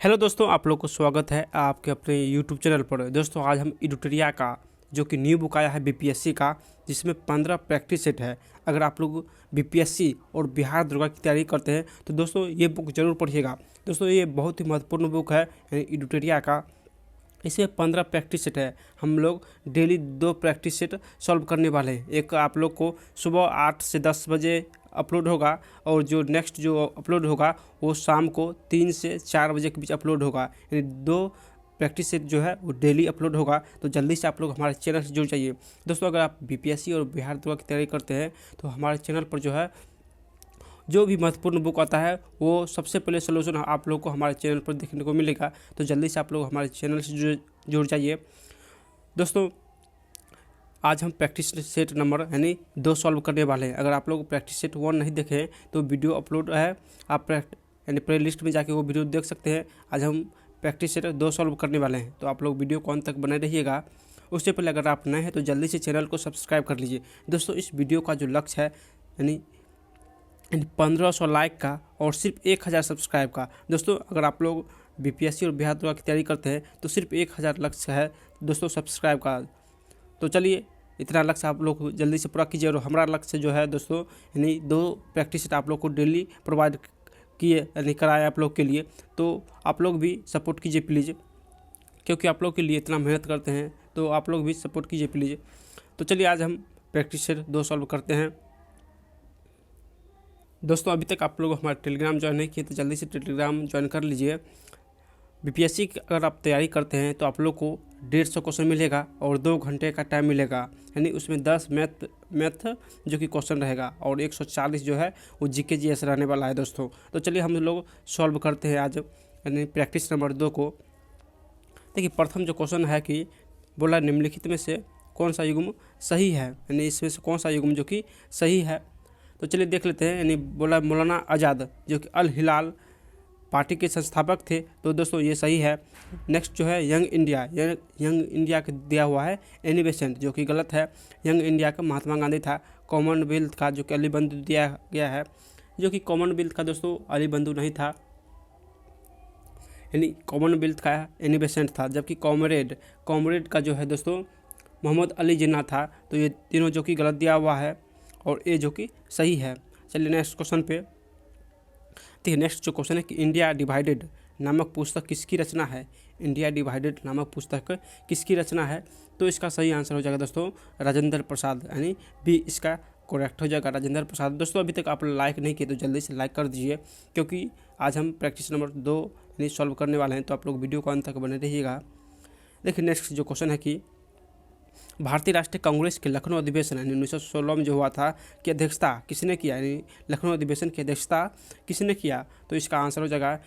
Hello दोस्तों, आप लोग को स्वागत है आपके अपने यूट्यूब चैनल पर। दोस्तों आज हम एडिटोरिया का जो कि न्यू बुक आया है बीपीएससी का, जिसमें 15 प्रैक्टिस सेट है। अगर आप लोग बीपीएससी और बिहार दरोगा की तैयारी करते हैं तो दोस्तों ये बुक जरूर पढ़िएगा। दोस्तों ये बहुत ही महत्वपूर्ण बुक है एडिटोरिया का। इसमें 15 प्रैक्टिस सेट है। हम लोग डेली 2 प्रैक्टिस सेट सॉल्व करने वाले हैं। एक आप लोग को सुबह 8 से 10 बजे अपलोड होगा और जो नेक्स्ट जो अपलोड होगा वो शाम को 3 से 4 बजे के बीच अपलोड होगा। यानी 2 प्रैक्टिस सेट जो है वो डेली अपलोड होगा। तो जल्दी से आप लोग हमारे चैनल से जुड़ जाइए। दोस्तों अगर आप बीपीएससी और बिहार दरोगा की तैयारी करते हैं तो हमारे चैनल पर जो है जो भी महत्वपूर्ण बुक आता है वो सबसे पहले सोल्यूशन आप लोग को हमारे चैनल पर देखने को मिलेगा। तो जल्दी से आप लोग हमारे चैनल से जुड़ जाइए। दोस्तों आज हम प्रैक्टिस सेट नंबर यानी 2 सॉल्व करने वाले हैं। अगर आप लोग प्रैक्टिस सेट 1 नहीं देखे तो वीडियो अपलोड है, आप यानी प्ले लिस्ट में जाके वो वीडियो देख सकते हैं। आज हम प्रैक्टिस सेट 2 सॉल्व करने वाले हैं, तो आप लोग वीडियो को अंत तक बने रहिएगा। उससे पहले अगर आप नए हैं तो जल्दी से चैनल को सब्सक्राइब कर लीजिए। दोस्तों इस वीडियो का जो लक्ष्य है यानी 1500 लाइक का और सिर्फ 1000 सब्सक्राइब का। दोस्तों अगर आप लोग बीपीएससी और बिहार दरोगा की तैयारी करते हैं तो सिर्फ 1000 लक्ष्य है दोस्तों सब्सक्राइब का। तो चलिए इतना लक्ष्य आप लोग जल्दी से पूरा कीजिए। और हमारा लक्ष्य जो है दोस्तों यानी 2 प्रैक्टिस सेट आप लोग को डेली प्रोवाइड किए यानी कराए आप लोग के लिए। तो आप लोग भी सपोर्ट कीजिए प्लीज़, क्योंकि आप लोग के लिए इतना मेहनत करते हैं, तो आप लोग भी सपोर्ट कीजिए प्लीज़। तो चलिए आज हम प्रैक्टिस सेट 2 सॉल्व करते हैं। दोस्तों अभी तक आप लोग हमारा टेलीग्राम ज्वाइन नहीं किए तो जल्दी से टेलीग्राम ज्वाइन कर लीजिए। बीपीएससी की अगर आप तैयारी करते हैं तो आप लोग को 150 क्वेश्चन मिलेगा और 2 घंटे का टाइम मिलेगा। यानी उसमें 10 मैथ जो कि क्वेश्चन रहेगा और 140 जो है वो जीके जीएस रहने वाला है दोस्तों। तो चलिए हम लोग सॉल्व करते हैं आज यानी प्रैक्टिस नंबर 2 को। देखिए प्रथम जो क्वेश्चन है कि बोला निम्नलिखित में से कौन सा युग्म सही है, यानी इसमें से कौन सा युग्म जो कि सही है। तो चलिए देख लेते हैं। यानी बोला मौलाना आज़ाद जो कि अल हिलाल पार्टी के संस्थापक थे, तो दोस्तों ये सही है। नेक्स्ट जो है यंग इंडिया का दिया हुआ है एनी बेसेंट, जो कि गलत है। यंग इंडिया का महात्मा गांधी था। कॉमनवेल्थ का जो कि अली बंधु दिया गया है, जो कि कॉमनवेल्थ का दोस्तों अली बंधु नहीं था, यानी कॉमनवेल्थ का एनी बेसेंट था। जबकि कॉमरेड का जो है दोस्तों मोहम्मद अली जिन्ना था। तो ये तीनों जो कि गलत दिया हुआ है और ये जो कि सही है। चलिए नेक्स्ट क्वेश्चन पे देखिए। नेक्स्ट जो क्वेश्चन है कि इंडिया डिवाइडेड नामक पुस्तक किसकी रचना है। इंडिया डिवाइडेड नामक पुस्तक किसकी रचना है। तो इसका सही आंसर हो जाएगा दोस्तों राजेंद्र प्रसाद, यानी बी इसका करेक्ट हो जाएगा राजेंद्र प्रसाद। दोस्तों अभी तक आप लाइक नहीं किए तो जल्दी से लाइक कर दीजिए, क्योंकि आज हम प्रैक्टिस नंबर 2 यानी सॉल्व करने वाले हैं। तो आप लोग वीडियो को अंत तक बने रहिएगा। देखिए नेक्स्ट जो क्वेश्चन है कि भारतीय राष्ट्रीय कांग्रेस के लखनऊ अधिवेशन यानी 1916 में जो हुआ था की अध्यक्षता किसने किया, यानी लखनऊ अधिवेशन की अध्यक्षता किसने किया। तो इसका आंसर हो जाएगा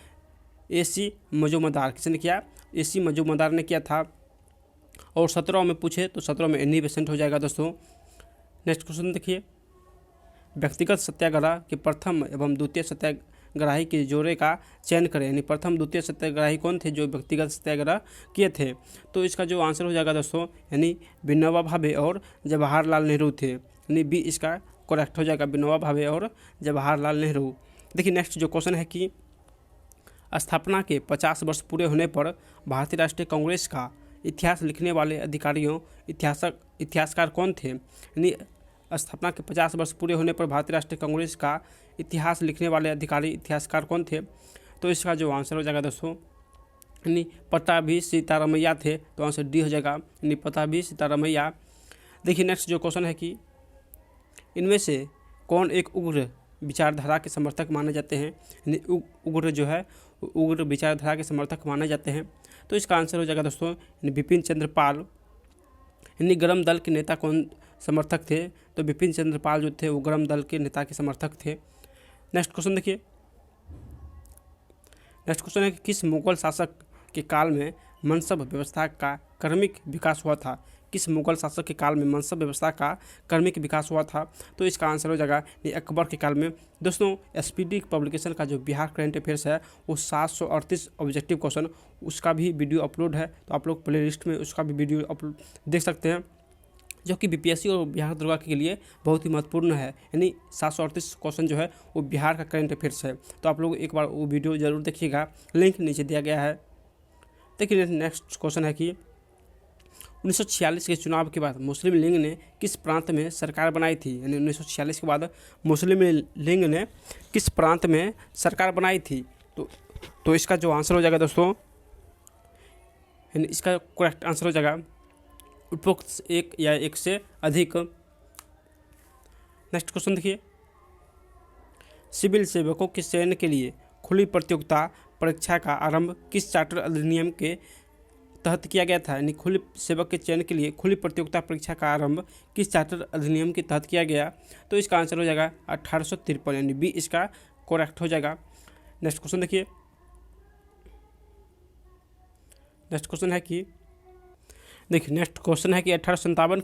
AC मजूमदार। किसने किया, AC मजूमदार ने किया था। और 17 में पूछे तो 17 में एनी बेसेंट हो जाएगा दोस्तों। नेक्स्ट क्वेश्चन देखिए। व्यक्तिगत सत्याग्रह के प्रथम एवं द्वितीय सत्याग्रही के जोड़े का चयन करें, यानी प्रथम द्वितीय सत्याग्रही कौन थे जो व्यक्तिगत सत्याग्रह किए थे। तो इसका जो आंसर हो जाएगा दोस्तों यानी विनोबा भावे और जवाहरलाल नेहरू थे, यानी बी इसका करेक्ट हो जाएगा विनोबा भावे और जवाहरलाल नेहरू। देखिए नेक्स्ट जो क्वेश्चन है कि स्थापना के 50 वर्ष पूरे होने पर भारतीय राष्ट्रीय कांग्रेस का इतिहास लिखने वाले इतिहासकार कौन थे। यानी स्थापना के 50 वर्ष पूरे होने पर भारतीय राष्ट्रीय कांग्रेस का इतिहास लिखने वाले इतिहासकार कौन थे। तो इसका जो आंसर हो जाएगा दोस्तों यानी पट्टाभी सीतारामैया थे। तो आंसर डी हो जाएगा, यानी पट्टाभी सीतारामैया। देखिए नेक्स्ट जो क्वेश्चन है कि इनमें से कौन एक उग्र विचारधारा के समर्थक माने जाते हैं, यानी उग्र जो है उग्र विचारधारा के समर्थक माने जाते हैं। तो इसका आंसर हो जाएगा दोस्तों यानी बिपिन चंद्र पाल। यानी गरम दल के नेता कौन समर्थक थे। तो बिपिन चंद्र पाल जो थे वो गरम दल के नेता के समर्थक थे। नेक्स्ट क्वेश्चन देखिए। नेक्स्ट क्वेश्चन है कि किस मुगल शासक के काल में मनसब व्यवस्था का क्रमिक विकास हुआ था। किस मुगल शासक के काल में मनसब व्यवस्था का क्रमिक विकास हुआ था। तो इसका आंसर हो जाएगा अकबर के काल में। दोस्तों SPD पब्लिकेशन का जो बिहार करंट अफेयर्स है वो 738 ऑब्जेक्टिव क्वेश्चन उसका भी वीडियो अपलोड है, तो आप लोग प्ले लिस्ट में उसका भी वीडियो अपलोड देख सकते हैं, जो कि बीपीएससी और बिहार दरोगा के लिए बहुत ही महत्वपूर्ण है। यानी 738 क्वेश्चन जो है वो बिहार का करंट अफेयर्स है। तो आप लोग एक बार वो वीडियो जरूर देखिएगा, लिंक नीचे दिया गया है। देखिए नेक्स्ट क्वेश्चन है कि 1946 के चुनाव के बाद मुस्लिम लीग ने किस प्रांत में सरकार बनाई थी। यानी 1946 के बाद मुस्लिम लीग ने किस प्रांत में सरकार बनाई थी। तो इसका जो आंसर हो जाएगा दोस्तों, यानी इसका करेक्ट आंसर हो जाएगा उपरोक्त एक या एक से अधिक। नेक्स्ट क्वेश्चन देखिए, सिविल सेवकों के चयन के लिए खुली प्रतियोगिता परीक्षा का आरंभ किस चार्टर अधिनियम के तहत किया गया था। यानी खुली सेवक के चयन के लिए खुली प्रतियोगिता परीक्षा का आरंभ किस चार्टर अधिनियम के तहत किया गया। तो इसका आंसर हो जाएगा 1853, यानी बी इसका करेक्ट हो जाएगा। नेक्स्ट क्वेश्चन देखिए, नेक्स्ट क्वेश्चन है कि देखिए नेक्स्ट क्वेश्चन है कि 1857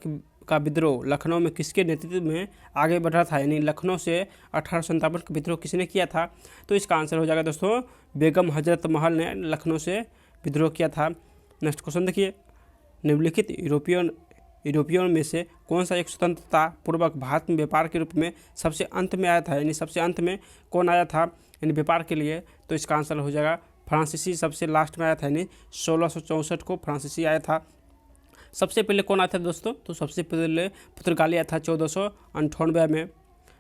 का विद्रोह लखनऊ में किसके नेतृत्व में आगे बढ़ रहा था। यानी लखनऊ से 1857 का विद्रोह किसने किया था। तो इसका आंसर हो जाएगा दोस्तों बेगम हजरत महल ने लखनऊ से विद्रोह किया था। नेक्स्ट क्वेश्चन देखिए, निम्नलिखित यूरोपियन में से कौन सा एक स्वतंत्रता पूर्वक भारत में व्यापार के रूप में सबसे अंत में आया था। यानी सबसे अंत में कौन आया था यानी व्यापार के लिए। तो इसका आंसर हो जाएगा फ्रांसीसी सबसे लास्ट में आया था। यानी 1664 को फ्रांसीसी आया था। सबसे पहले कौन आया था दोस्तों, तो सबसे पहले पुर्तगाली आया था 1498 में,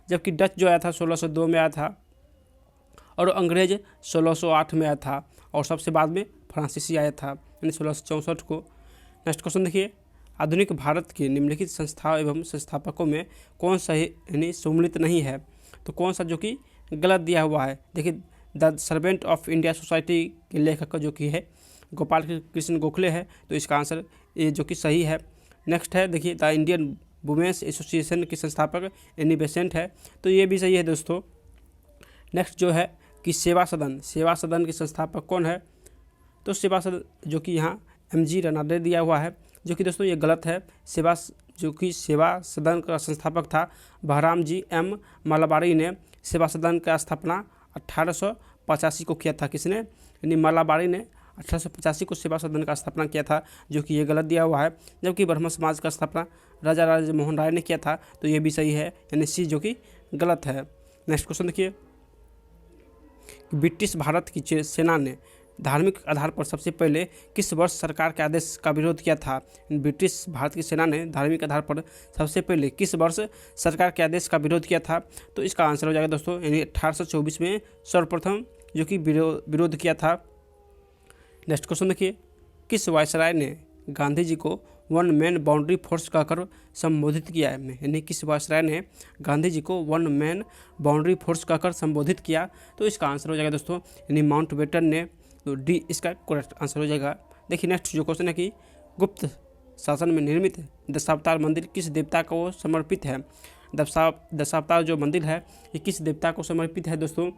जबकि डच जो आया था 1602 में आया था, और अंग्रेज 1608 में आया था, और सबसे बाद में फ्रांसीसी आया था यानी 1664 को। नेक्स्ट क्वेश्चन देखिए, आधुनिक भारत के निम्नलिखित संस्थाओं एवं संस्थापकों में कौन सा यानी सम्मिलित नहीं है। तो कौन सा जो कि गलत दिया हुआ है। देखिए the servant of India society के लेखक जो कि है गोपाल कृष्ण गोखले है। तो इसका आंसर ये जो कि सही है। नेक्स्ट है देखिए द इंडियन वुमेन्स एसोसिएशन के संस्थापक एनी बेसेंट है। तो ये भी सही है दोस्तों। नेक्स्ट जो है कि सेवा सदन के संस्थापक कौन है। तो सेवा सदन जो कि यहाँ MG रनाडे दिया हुआ है, जो कि दोस्तों ये गलत है। सेवा सदन का संस्थापक था बहराम जी M मालाबारी ने सेवा सदन का स्थापना 1885 को किया था। किसने, यानी मालाबारी ने 1885 को सेवा सदन का स्थापना किया था, जो कि ये गलत दिया हुआ है। जबकि ब्रह्म समाज का स्थापना राजा राजमोहन राय ने किया था। तो ये भी सही है, यानी सी जो कि गलत है। नेक्स्ट क्वेश्चन देखिए, ब्रिटिश भारत की सेना ने धार्मिक आधार पर सबसे पहले किस वर्ष सरकार के आदेश का विरोध किया था। ब्रिटिश भारत की सेना ने धार्मिक आधार पर सबसे पहले किस वर्ष सरकार के आदेश का विरोध किया था। तो इसका आंसर हो जाएगा दोस्तों, यानी 1824 में सर्वप्रथम जो कि विरोध किया था। नेक्स्ट क्वेश्चन देखिए, किस वायसराय ने गांधी जी को वन मैन बाउंड्री फोर्स कहकर संबोधित किया है। यानी किस वायसराय ने गांधी जी को वन मैन बाउंड्री फोर्स कहकर संबोधित किया। तो इसका आंसर हो जाएगा दोस्तों, यानी माउंटबेटन ने। तो डी इसका करेक्ट आंसर हो जाएगा। देखिए नेक्स्ट जो क्वेश्चन है कि गुप्त शासन में निर्मित दशावतार मंदिर किस देवता को समर्पित है। दशावतार जो मंदिर है ये किस देवता को समर्पित है दोस्तों।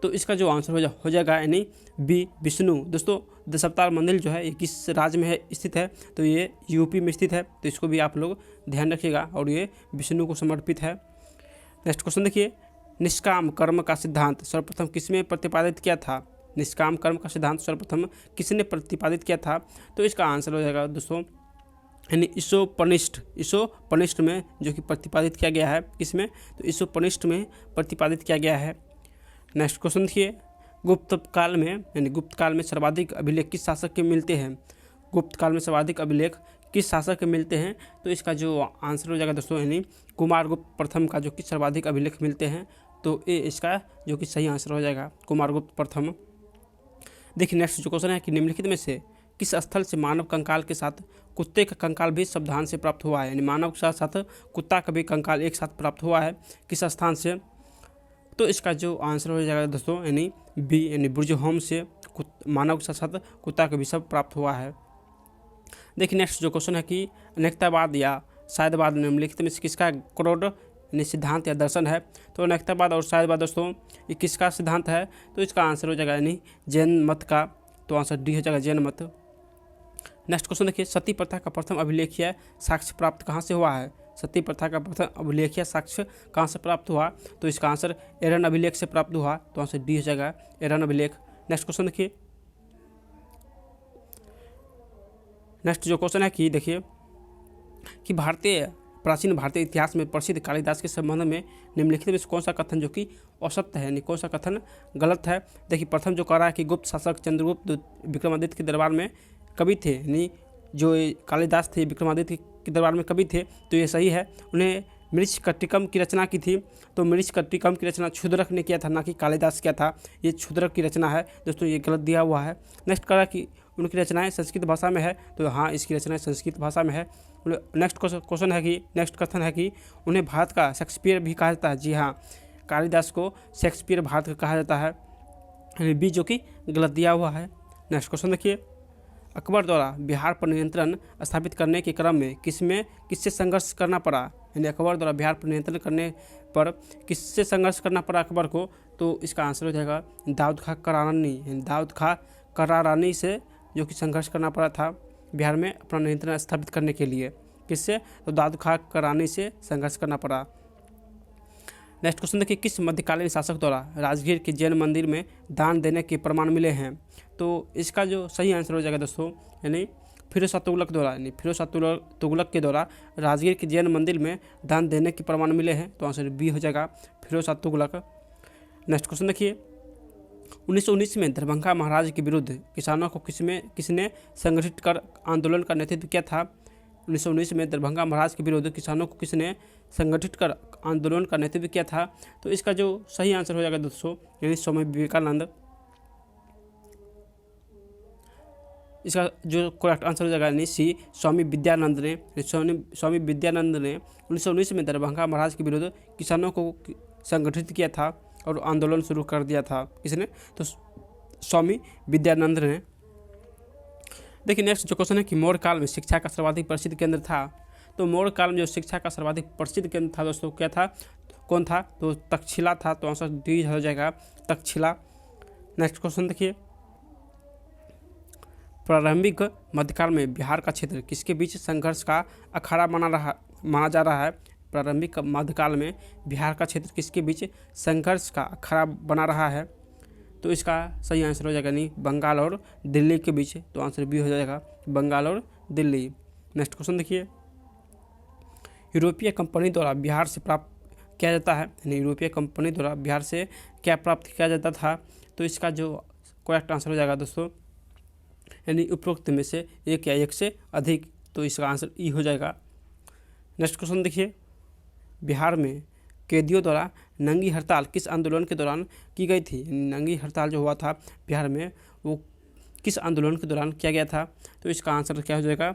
तो इसका जो आंसर हो जाएगा यानी बी विष्णु। दोस्तों दशावतार मंदिर जो है ये किस राज्य में स्थित है। तो ये यूपी में स्थित है। तो इसको भी आप लोग ध्यान रखिएगा, और ये विष्णु को समर्पित है। नेक्स्ट क्वेश्चन देखिए, निष्काम कर्म का सिद्धांत सर्वप्रथम किसमें प्रतिपादित किया था। निष्काम कर्म का सिद्धांत सर्वप्रथम किसने प्रतिपादित किया था। तो इसका आंसर हो जाएगा दोस्तों, यानी ईसोपनिष्ठ में जो कि प्रतिपादित किया गया है। किसमें, तो ईसोपनिष्ठ में प्रतिपादित किया गया है। नेक्स्ट क्वेश्चन देखिए, गुप्त काल में सर्वाधिक अभिलेख किस शासक के मिलते हैं। गुप्त काल में सर्वाधिक अभिलेख किस शासक के मिलते हैं। तो इसका जो आंसर हो जाएगा दोस्तों, यानी कुमारगुप्त प्रथम का जो कि सर्वाधिक अभिलेख मिलते हैं। तो ये इसका जो कि सही आंसर हो जाएगा कुमारगुप्त प्रथम। देखिए नेक्स्ट जो क्वेश्चन है कि निम्नलिखित में से किस स्थल से मानव कंकाल के साथ कुत्ते का कंकाल भी सावधान से प्राप्त हुआ है। यानी मानव के साथ साथ कुत्ता का भी कंकाल एक साथ प्राप्त हुआ है, किस स्थान से। तो इसका जो आंसर हो जाएगा दोस्तों, यानी बी, यानी बुर्ज होम से मानव के साथ साथ कुत्ता का भी सब प्राप्त हुआ है। देखिए नेक्स्ट जो क्वेश्चन है कि अनेकतावाद या शायदवाद निम्नलिखित में से किसका क्रोड यानी सिद्धांत या दर्शन है। तो अनेकतावाद और शायदवाद दोस्तों ये किसका सिद्धांत है। तो इसका आंसर हो जाएगा यानी जैन मत का। तो आंसर डी हो जाएगा जैन मत। नेक्स्ट क्वेश्चन देखिए, सती प्रथा का प्रथम अभिलेखीय साक्ष्य प्राप्त कहाँ से हुआ है। सती प्रथा का प्रथम अभिलेखीय साक्ष्य कहाँ से प्राप्त हुआ। तो इसका आंसर एरन अभिलेख से प्राप्त हुआ। तो आंसर डी हो जाएगा एरन अभिलेख। नेक्स्ट क्वेश्चन देखिए, नेक्स्ट जो क्वेश्चन है कि देखिए कि प्राचीन भारतीय इतिहास में प्रसिद्ध कालिदास के संबंध में निम्नलिखित में से कौन सा कथन जो कि असत्य है, यानी कौन सा कथन गलत है। देखिए, प्रथम जो कह रहा है कि गुप्त शासक चंद्रगुप्त विक्रमादित्य के दरबार में कवि थे, यानी जो कालिदास थे विक्रमादित्य के दरबार में कवि थे, तो ये सही है। उन्हें मृच्छकटिकम की रचना की थी, तो मृच्छकटिकम की रचना क्षुद्रक ने किया था, ना कि कालिदास किया था। ये क्षुद्रक की रचना है दोस्तों, ये गलत दिया हुआ है। नेक्स्ट कह रहा है कि उनकी रचनाएं संस्कृत भाषा में है, तो हाँ, इसकी रचनाएं संस्कृत भाषा में है। नेक्स्ट क्वेश्चन है कि नेक्स्ट कथन है कि उन्हें भारत का शेक्सपियर भी कहा जाता है। जी हाँ, कालिदास को शेक्सपियर भारत का कहा जाता है, यानी बी जो कि गलत दिया हुआ है। नेक्स्ट क्वेश्चन देखिए, अकबर द्वारा बिहार पर नियंत्रण स्थापित करने के क्रम में किससे संघर्ष करना पड़ा, यानी अकबर द्वारा बिहार पर नियंत्रण करने पर किससे संघर्ष करना पड़ा अकबर को, तो इसका आंसर हो जाएगा दाऊद खां करारानी, यानी दाऊद खां करारानी से जो कि संघर्ष करना पड़ा था बिहार में अपना नियंत्रण स्थापित करने के लिए। किससे, तो दाऊद खां करारानी से संघर्ष करना पड़ा। नेक्स्ट क्वेश्चन देखिए, किस मध्यकालीन शासक द्वारा राजगीर के जैन मंदिर में दान देने के प्रमाण मिले हैं, तो इसका जो सही आंसर हो जाएगा दोस्तों, यानी फिरोज शाह तुगलक द्वारा, यानी फिरोज शाह तुगलक के द्वारा राजगीर के जैन मंदिर में दान देने के प्रमाण मिले हैं, तो आंसर बी हो जाएगा फिरोज शाह तुगलक। नेक्स्ट क्वेश्चन देखिए, 1919 में दरभंगा महाराज के विरुद्ध किसानों को किसने संगठित कर आंदोलन का नेतृत्व किया था। 1919 में दरभंगा महाराज के विरुद्ध किसानों को किसने संगठित कर आंदोलन का नेतृत्व किया था, तो इसका जो सही आंसर हो जाएगा दोस्तों, यानी स्वामी विवेकानंद। इसका जो करेक्ट आंसर हो जाएगा यानी सी, स्वामी विद्यानंद ने। स्वामी विद्यानंद ने 1919 में दरभंगा महाराज के विरुद्ध किसानों को संगठित किया था और आंदोलन शुरू कर दिया था। किसने, तो स्वामी विद्यानंद ने। देखिए, नेक्स्ट जो क्वेश्चन है कि मौर्य काल में शिक्षा का सर्वाधिक प्रसिद्ध केंद्र था, तो मौर्य काल में जो शिक्षा का सर्वाधिक प्रसिद्ध केंद्र था दोस्तों, क्या था, कौन था, तो तक्षशिला था, तो आंसर डी हो जाएगा तक्षशिला। नेक्स्ट क्वेश्चन देखिए, प्रारंभिक मध्यकाल में बिहार का क्षेत्र किसके बीच संघर्ष का अखाड़ा माना जा रहा है। प्रारंभिक मध्यकाल में बिहार का क्षेत्र किसके बीच संघर्ष का अखाड़ा बना रहा है, तो इसका सही आंसर हो जाएगा नहीं, बंगाल और दिल्ली के बीच, तो आंसर बी हो जाएगा बंगाल और दिल्ली। नेक्स्ट क्वेश्चन देखिए, यूरोपीय कंपनी द्वारा बिहार से प्राप्त किया जाता है, यानी यूरोपीय कंपनी द्वारा बिहार से क्या प्राप्त किया जाता था, तो इसका जो करेक्ट आंसर हो जाएगा दोस्तों, यानी उपरोक्त में से एक या एक से अधिक, तो इसका आंसर ई हो जाएगा। नेक्स्ट क्वेश्चन देखिए, बिहार में कैदियों द्वारा नंगी हड़ताल किस आंदोलन के दौरान की गई थी। नंगी हड़ताल जो हुआ था बिहार में, वो किस आंदोलन के दौरान किया गया था, तो इसका आंसर क्या हो जाएगा,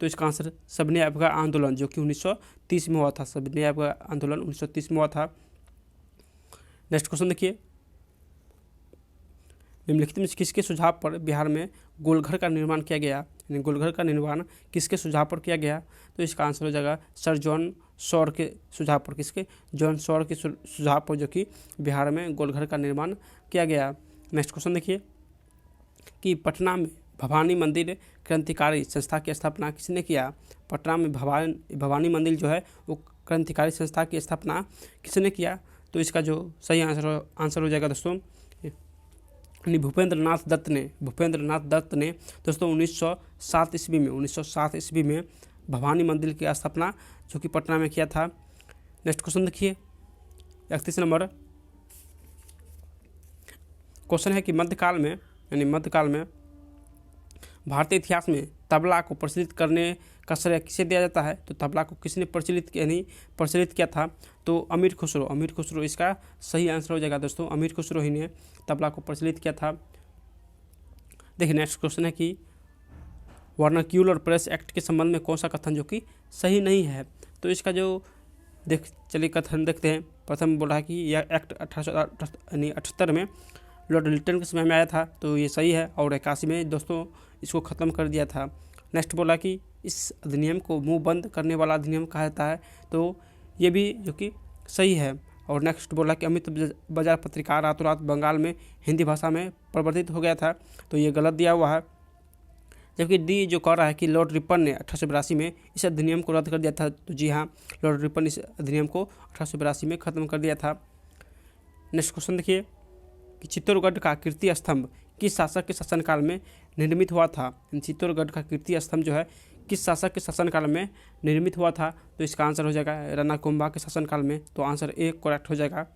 तो इसका आंसर सबने आपका आंदोलन जो कि 1930 में हुआ था। सबने आपका आंदोलन 1930 में हुआ था। नेक्स्ट क्वेश्चन देखिए, निम्नलिखित में किसके सुझाव पर बिहार में गोलघर का निर्माण किया गया, यानी गोलघर का निर्माण किसके सुझाव पर किया गया, तो इसका आंसर हो जाएगा सर जॉन सॉर के सुझाव पर। किसके, जॉन सॉर के सुझाव पर, जो कि बिहार में गोलघर का निर्माण किया गया। नेक्स्ट क्वेश्चन देखिए कि पटना में भवानी मंदिर क्रांतिकारी संस्था की स्थापना किसने किया। पटना में भवानी मंदिर जो है वो क्रांतिकारी संस्था की स्थापना किसने किया, तो इसका जो सही आंसर हो जाएगा दोस्तों, भूपेंद्र नाथ दत्त ने दोस्तों 1907 ईस्वी में भवानी मंदिर की स्थापना जो कि पटना में किया था। नेक्स्ट क्वेश्चन देखिए, 31 नंबर क्वेश्चन है कि मध्यकाल में भारतीय इतिहास में तबला को प्रचलित करने का श्रेय किसे दिया जाता है, तो तबला को किसने प्रचलित किया था, तो अमीर खुसरो इसका सही आंसर हो जाएगा दोस्तों, अमीर खुसरो ही ने तबला को प्रचलित किया था। देखिए, नेक्स्ट क्वेश्चन है कि वर्नाक्यूलर प्रेस एक्ट के संबंध में कौन सा कथन जो कि सही नहीं है, तो इसका जो चलिए कथन देखते हैं। प्रथम बोला है कि यह एक्ट 1878 में लॉर्ड लिटन के समय में आया था, तो ये सही है, और 81 में दोस्तों इसको ख़त्म कर दिया था। नेक्स्ट बोला कि इस अधिनियम को मुंह बंद करने वाला अधिनियम कहा जाता है, तो ये भी जो कि सही है। और नेक्स्ट बोला कि अमित बाजार पत्रिका रातों रात बंगाल में हिंदी भाषा में परिवर्तित हो गया था, तो ये गलत दिया हुआ है। जबकि डी जो कह रहा है कि लॉर्ड रिपन ने 1882 में इस अधिनियम को रद्द कर दिया था, तो जी हाँ, लॉर्ड रिपन इस अधिनियम को 1882 में ख़त्म कर दिया था। नेक्स्ट क्वेश्चन देखिए कि चित्तौड़गढ़ का कीर्ति स्तंभ किस शासक के शासनकाल में निर्मित हुआ था। चित्तौड़गढ़ का कीर्ति स्तंभ जो है किस शासक के शासनकाल में निर्मित हुआ था? तो इसका आंसर हो जाएगा राणा कुंभा के शासनकाल में। तो आंसर ए करेक्ट हो जाएगा।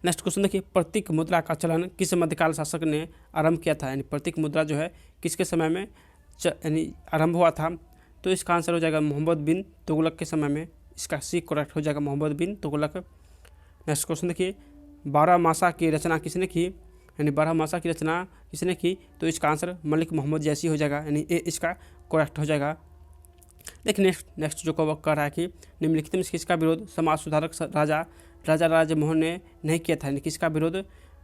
नेक्स्ट क्वेश्चन देखिए, प्रतीक मुद्रा का चलन किस मध्यकाल शासक ने आरंभ किया था? यानी प्रतीक मुद्रा जो है किसके समय में यानी आरंभ हुआ था? तो इसका आंसर हो जाएगा मोहम्मद बिन तुगलक के समय में। इसका सी करेक्ट हो जाएगा, मोहम्मद बिन तुगलक। नेक्स्ट क्वेश्चन देखिए, बारहमासा की रचना किसने की? यानी बारहमासा की रचना किसने की? तो इसका आंसर मलिक मोहम्मद जैसी हो जाएगा, यानी ए इसका करेक्ट हो जाएगा। देखिए नेक्स्ट जो कह रहा है कि निम्नलिखित में किसका विरोध समाज सुधारक राजा राजमोहन ने नहीं किया था? यानी किसका विरोध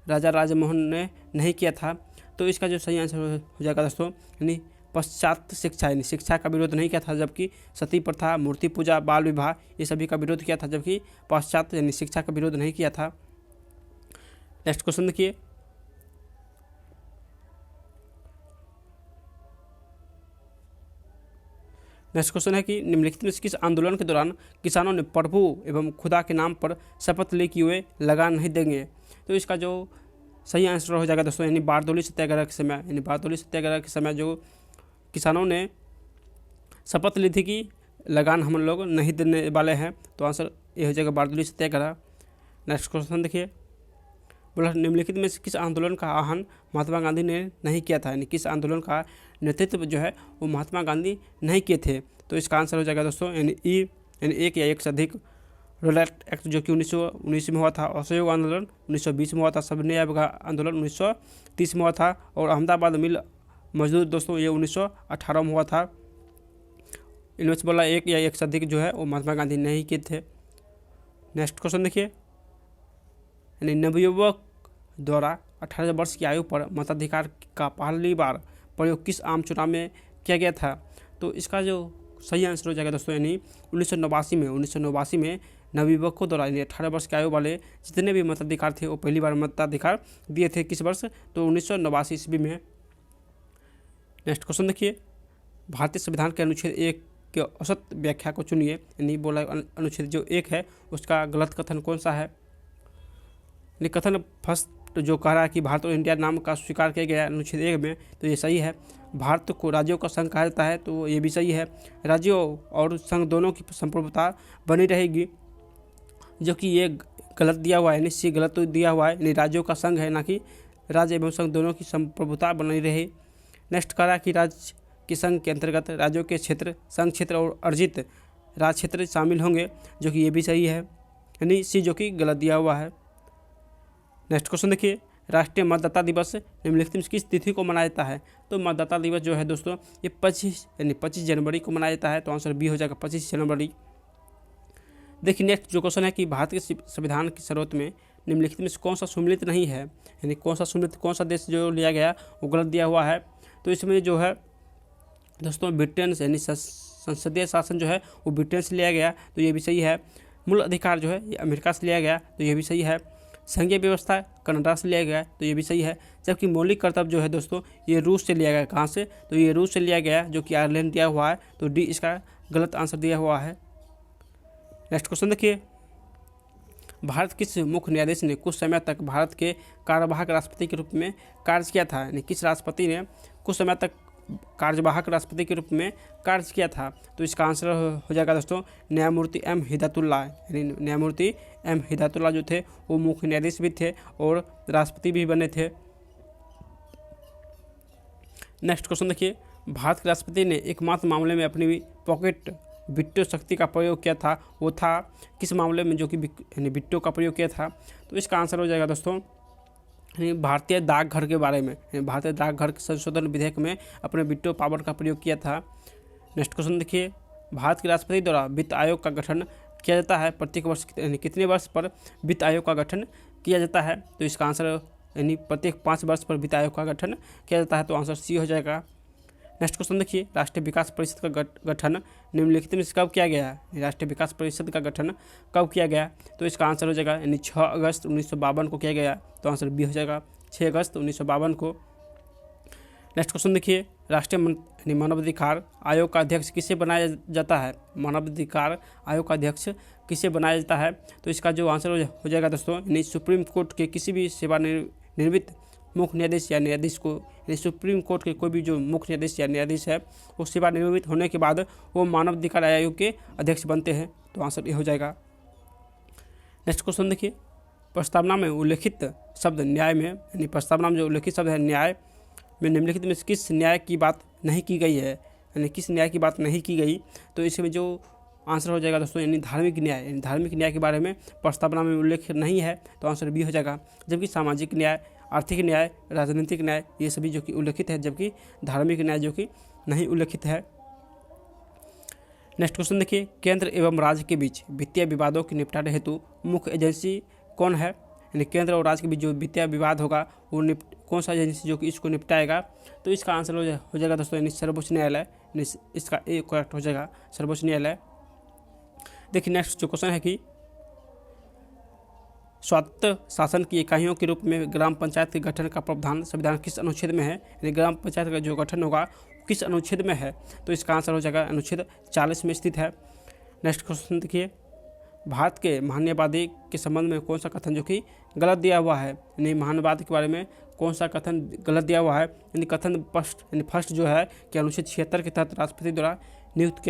राजा राजमोहन ने नहीं किया था? तो इसका जो सही आंसर हो जाएगा दोस्तों, यानी पश्चात शिक्षा, यानी शिक्षा का विरोध नहीं किया था, जबकि सती प्रथा, मूर्ति पूजा, बाल विवाह ये सभी का विरोध किया था, जबकि पश्चात यानी शिक्षा का विरोध नहीं किया था। नेक्स्ट क्वेश्चन देखिए, नेक्स्ट क्वेश्चन है कि निम्नलिखित में से किस आंदोलन के दौरान किसानों ने प्रभु एवं खुदा के नाम पर शपथ ली कि वे लगान नहीं देंगे? तो इसका जो सही आंसर हो जाएगा दोस्तों, यानी बारदौली सत्याग्रह के समय, यानी बारदौली सत्याग्रह के समय जो किसानों ने शपथ ली थी कि लगान हम लोग नहीं देने वाले हैं। तो आंसर ये हो जाएगा बारदौली सत्याग्रह। नेक्स्ट क्वेश्चन देखिए, बोला निम्नलिखित में से किस आंदोलन का आह्वान महात्मा गांधी ने नहीं किया था? यानी किस आंदोलन का नेतृत्व जो है वो महात्मा गांधी नहीं किए थे? तो इसका आंसर हो जाएगा दोस्तों, यानी ई, यानी एक या एक से अधिक रोलैट एक्ट जो कि 1919 में हुआ था, असहयोग आंदोलन 1920 में हुआ था, सविनय आंदोलन 1930 में हुआ था, और अहमदाबाद मिल मजदूर दोस्तों ये 1918 में हुआ था। इनमें से बोला एक या एक से अधिक जो है वो महात्मा गांधी नहीं किए थे। नेक्स्ट क्वेश्चन देखिए, यानी नवयुवक द्वारा 18 वर्ष की आयु पर मताधिकार का पहली बार प्रयोग किस आम चुनाव में किया गया था? तो इसका जो सही आंसर हो जाएगा दोस्तों, यानी 1989 में नवयुवकों द्वारा, यानी 18 वर्ष की आयु वाले जितने भी मताधिकार थे वो पहली बार मताधिकार दिए थे। किस वर्ष? तो 1989 ईस्वी में। नेक्स्ट क्वेश्चन देखिए, भारतीय संविधान के अनुच्छेद 1 के औसत व्याख्या को चुनिए। यानी बोला अनुच्छेद जो 1 है उसका गलत कथन कौन सा है? कथन फर्स्ट जो कह रहा है कि भारत और इंडिया नाम का स्वीकार किया गया अनुच्छेद 1 में, तो ये सही है। भारत को राज्यों का संघ कहा जाता है, तो ये भी सही है। राज्यों और संघ दोनों की संप्रभुता बनी रहेगी, जो कि ये गलत दिया हुआ है, यानी सी गलत तो दिया हुआ है, यानी राज्यों का संघ है, ना कि राज्य एवं संघ दोनों की संप्रभुता बनी रहे। नेक्स्ट कह रहा है कि राज्य के संघ के अंतर्गत राज्यों के क्षेत्र, संघ क्षेत्र और अर्जित राज्य क्षेत्र शामिल होंगे, जो कि ये भी सही है, यानी सी जो कि गलत दिया हुआ है। नेक्स्ट क्वेश्चन देखिए, राष्ट्रीय मतदाता दिवस निम्नलिखित में किस तिथि को मनाया जाता है? तो मतदाता दिवस जो है दोस्तों ये 25 जनवरी को मनाया जाता है। तो आंसर बी हो जाएगा 25 जनवरी। देखिए नेक्स्ट जो क्वेश्चन है कि भारत के संविधान की शर्त में निम्नलिखित में कौन सा सम्मिलित नहीं है? यानी कौन सा देश जो लिया गया वो गलत दिया हुआ है। तो इसमें जो है दोस्तों ब्रिटेन से, यानी संसदीय शासन जो है वो ब्रिटेन से लिया गया, तो ये भी सही है। मूल अधिकार जो है ये अमेरिका से लिया गया, तो ये भी सही है। संघीय व्यवस्था कनाडा से लिया गया है, तो ये भी सही है। जबकि मौलिक कर्तव्य जो है दोस्तों ये रूस से लिया गया। कहाँ से? तो ये रूस से लिया गया, जो कि आयरलैंड दिया हुआ है, तो डी इसका गलत आंसर दिया हुआ है। नेक्स्ट क्वेश्चन देखिए, भारत किस मुख्य न्यायाधीश ने कुछ समय तक भारत के कार्यवाहक राष्ट्रपति के रूप में कार्य किया था? यानी किस राष्ट्रपति ने कुछ समय तक कार्यवाहक राष्ट्रपति के रूप में कार्य किया था? तो इसका आंसर हो जाएगा दोस्तों न्यायमूर्ति एम हिदायतुल्लाह। यानी न्यायमूर्ति एम हिदायतुल्लाह जो थे वो मुख्य न्यायाधीश भी थे और राष्ट्रपति भी बने थे। नेक्स्ट क्वेश्चन देखिए, भारत के राष्ट्रपति ने एकमात्र मामले में अपनी पॉकेट विट्टो शक्ति का प्रयोग किया था, वो था किस मामले में जो कि विट्टो का प्रयोग किया था? तो इसका आंसर हो जाएगा दोस्तों भारतीय डाकघर के बारे में। भारतीय डाकघर संशोधन विधेयक में अपने विट्टो पावर का प्रयोग किया था। नेक्स्ट क्वेश्चन देखिए, भारत के राष्ट्रपति द्वारा वित्त आयोग का गठन किया जाता है प्रत्येक वर्ष, यानी कितने वर्ष पर वित्त आयोग का गठन किया जाता है? तो इसका आंसर यानी प्रत्येक 5 वर्ष पर वित्त आयोग का गठन किया जाता है। तो आंसर सी हो जाएगा। नेक्स्ट क्वेश्चन देखिए, राष्ट्रीय विकास परिषद का गठन निम्नलिखित में से कब किया गया? राष्ट्रीय विकास परिषद का गठन कब किया गया? तो इसका आंसर हो जाएगा यानी 6 अगस्त 1952 को किया गया। तो आंसर बी हो जाएगा 6 अगस्त 1952 को। नेक्स्ट क्वेश्चन देखिए, राष्ट्रीय मानवाधिकार आयोग का अध्यक्ष किसे बनाया जाता है? मानवाधिकार आयोग का अध्यक्ष किसे बनाया जाता है? तो इसका जो आंसर हो जाएगा दोस्तों यानी सुप्रीम कोर्ट के किसी भी सेवानिवृत्त मुख्य न्यायाधीश या न्यायाधीश को, यानी सुप्रीम कोर्ट के कोई भी जो मुख्य न्यायाधीश या न्यायाधीश है वो सेवानिवृत्त होने के बाद वो मानव अधिकार आयोग के अध्यक्ष बनते हैं। तो आंसर ये हो जाएगा। नेक्स्ट क्वेश्चन देखिए, प्रस्तावना में उल्लेखित शब्द न्याय में, यानी प्रस्तावना में जो उल्लेखित शब्द है न्याय में निम्नलिखित में किस न्याय की बात नहीं की गई है, यानी किस न्याय की बात नहीं की गई। तो इसमें जो आंसर हो जाएगा दोस्तों, यानी धार्मिक न्याय, यानी धार्मिक न्याय के बारे में प्रस्तावना में उल्लेख नहीं है, तो आंसर बी हो जाएगा। जबकि सामाजिक न्याय, आर्थिक न्याय, राजनीतिक न्याय ये सभी जो कि उल्लेखित है, जबकि धार्मिक न्याय जो कि नहीं उल्लेखित है। नेक्स्ट क्वेश्चन देखिए, केंद्र एवं राज्य के बीच वित्तीय विवादों के निपटारे हेतु मुख्य एजेंसी कौन है, यानी केंद्र और राज्य के बीच जो वित्तीय विवाद होगा वो कौन सा एजेंसी जो कि इसको निपटाएगा। तो इसका आंसर हो जाएगा दोस्तों, यानी सर्वोच्च न्यायालय, इसका ए करेक्ट हो जाएगा, सर्वोच्च न्यायालय। देखिए नेक्स्ट जो क्वेश्चन है कि स्वायत्त शासन की इकाइयों के रूप में ग्राम पंचायत के गठन का प्रावधान संविधान किस अनुच्छेद में है, यानी ग्राम पंचायत का जो गठन होगा किस अनुच्छेद में है। तो इसका आंसर हो जाएगा अनुच्छेद 40 में स्थित है। नेक्स्ट क्वेश्चन देखिए, भारत के महान्यवादी के संबंध में कौन सा कथन जो कि गलत दिया हुआ है, यानी महान्यवाद के बारे में कौन सा कथन गलत दिया हुआ है। यानी कथन फर्स्ट जो है कि अनुच्छेद 76 के तहत राष्ट्रपति द्वारा नियुक्त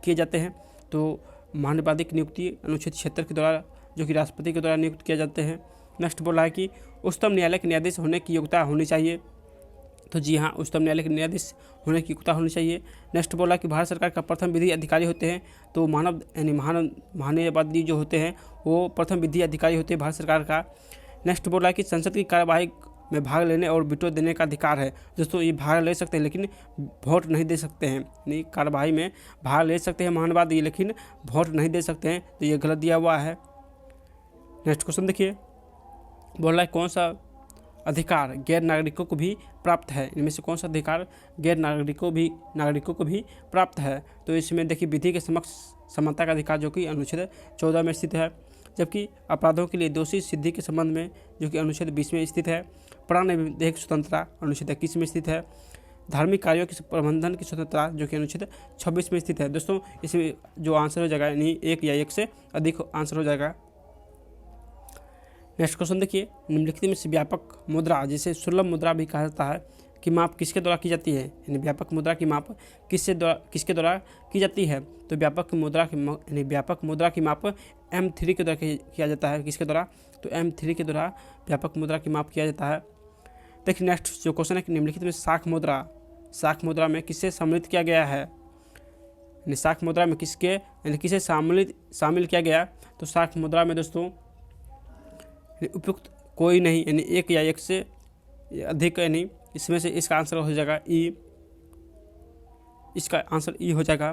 किए जाते हैं। तो महान्यवादी की नियुक्ति अनुच्छेद 76 के द्वारा जो कि राष्ट्रपति के द्वारा नियुक्त किए जाते हैं। नेक्स्ट बोला है कि उच्चतम न्यायालय के न्यायाधीश होने की योग्यता होनी चाहिए। तो जी हाँ, उच्चतम न्यायालय के न्यायाधीश होने की योग्यता होनी चाहिए। नेक्स्ट बोला कि भारत सरकार का प्रथम विधि अधिकारी होते हैं। तो महान्यायवादी जो होते हैं वो प्रथम विधि अधिकारी होते हैं भारत सरकार का। नेक्स्ट बोला कि संसद की कार्यवाही में भाग लेने और वीटो देने का अधिकार है। दोस्तों ये भाग ले सकते हैं लेकिन वोट नहीं दे सकते हैं, यानी कार्यवाही में भाग ले सकते हैं महान्यायवादी लेकिन वोट नहीं दे सकते हैं। तो ये गलत दिया हुआ है। नेक्स्ट क्वेश्चन देखिए, बोल रहा है कौन सा अधिकार गैर नागरिकों को भी प्राप्त है, इनमें से कौन सा अधिकार गैर नागरिकों को भी प्राप्त है। तो इसमें देखिए विधि के समक्ष समानता का अधिकार जो कि अनुच्छेद 14 में स्थित है। जबकि अपराधों के लिए दोषी सिद्धि के संबंध में जो कि अनुच्छेद 20 में स्थित है। प्राण विधेयक स्वतंत्रता अनुच्छेद 21 में स्थित है। धार्मिक कार्यों के प्रबंधन की स्वतंत्रता जो कि अनुच्छेद 26 में स्थित है। दोस्तों इसमें जो आंसर हो जाएगा यानी एक या एक से अधिक आंसर हो जाएगा। नेक्स्ट क्वेश्चन देखिए, निम्नलिखित में से व्यापक मुद्रा जिसे सुलभ मुद्रा भी कहा जाता है की माप किसके द्वारा की जाती है, यानी व्यापक मुद्रा की माप किसके द्वारा की जाती है। तो व्यापक मुद्रा की माप M3 के द्वारा किया जाता है। किसके द्वारा, तो M3 के द्वारा व्यापक मुद्रा की माप किया जाता है। देखिए नेक्स्ट जो क्वेश्चन है कि निम्नलिखित में साख मुद्रा में किसे सम्मिलित किया गया है, यानी साख मुद्रा में किसे शामिल किया गया। तो साख मुद्रा में दोस्तों उपयुक्त कोई नहीं, यानी एक या एक से अधिक, यानी इसमें से इसका आंसर हो जाएगा ई, इसका आंसर ई हो जाएगा।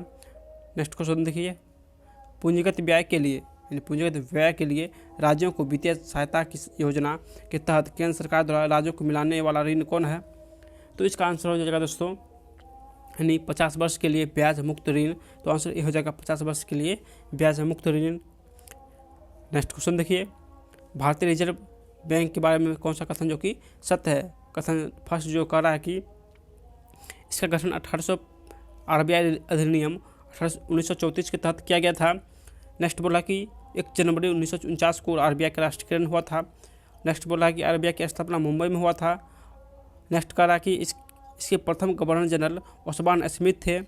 नेक्स्ट क्वेश्चन देखिए, पूंजीगत व्यय के लिए राज्यों को वित्तीय सहायता की योजना के तहत केंद्र सरकार द्वारा राज्यों को मिलाने वाला ऋण कौन है। तो इसका आंसर हो जाएगा दोस्तों, यानी 50 वर्ष के लिए ब्याज मुक्त ऋण। तो आंसर ये हो जाएगा 50 वर्ष के लिए ब्याज मुक्त ऋण। नेक्स्ट क्वेश्चन देखिए, भारतीय रिजर्व बैंक के बारे में कौन सा कथन जो कि सत्य है। कथन फर्स्ट जो कह रहा है कि इसका गठन 1800 RBI अधिनियम 1934 के तहत किया गया था। नेक्स्ट बोला कि 1 जनवरी 1949 को RBI का राष्ट्रीयकरण हुआ था। नेक्स्ट बोला कि RBI की स्थापना मुंबई में हुआ था। नेक्स्ट कह रहा कि इसके प्रथम गवर्नर जनरल ओस्मान स्मिथ थे।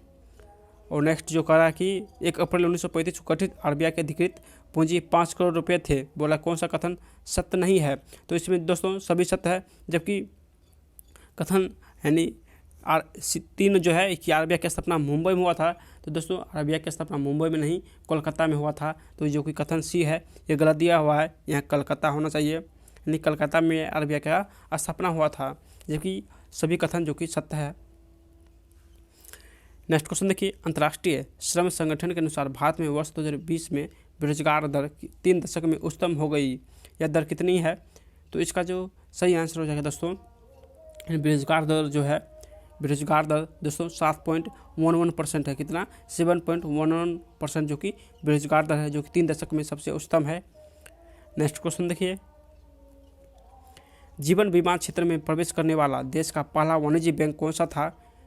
और नेक्स्ट जो कह रहा है कि 1 अप्रैल 1935 को गठित RBI के अधिकृत पूंजी 5 करोड़ रुपए थे। बोला कौन सा कथन सत्य नहीं है। तो इसमें दोस्तों सभी सत्य है, जबकि कथन यानी 3 जो है कि RBI की स्थापना मुंबई में हुआ था। तो दोस्तों RBI की स्थापना मुंबई में नहीं कोलकाता में हुआ था। तो जो कि कथन सी है ये गलत दिया हुआ है, यहाँ कलकत्ता होना चाहिए, यानी कलकत्ता में RBI का स्थापना हुआ था, जबकि सभी कथन जो कि सत्य है। नेक्स्ट क्वेश्चन देखिए, अंतर्राष्ट्रीय श्रम संगठन के अनुसार भारत में वर्ष 2020 में बेरोजगार दर 3 दशक में उच्चतम हो गई। यह दर कितनी है। तो इसका जो सही आंसर हो जाएगा दोस्तों, बेरोजगार दर दोस्तों 7.11% है। कितना, 7.11% जो कि बेरोजगार दर है, जो कि 3 दशक में सबसे उच्चतम है। नेक्स्ट क्वेश्चन देखिए, जीवन बीमा क्षेत्र में प्रवेश करने वाला देश का पहला वाणिज्यिक बैंक कौन सा था,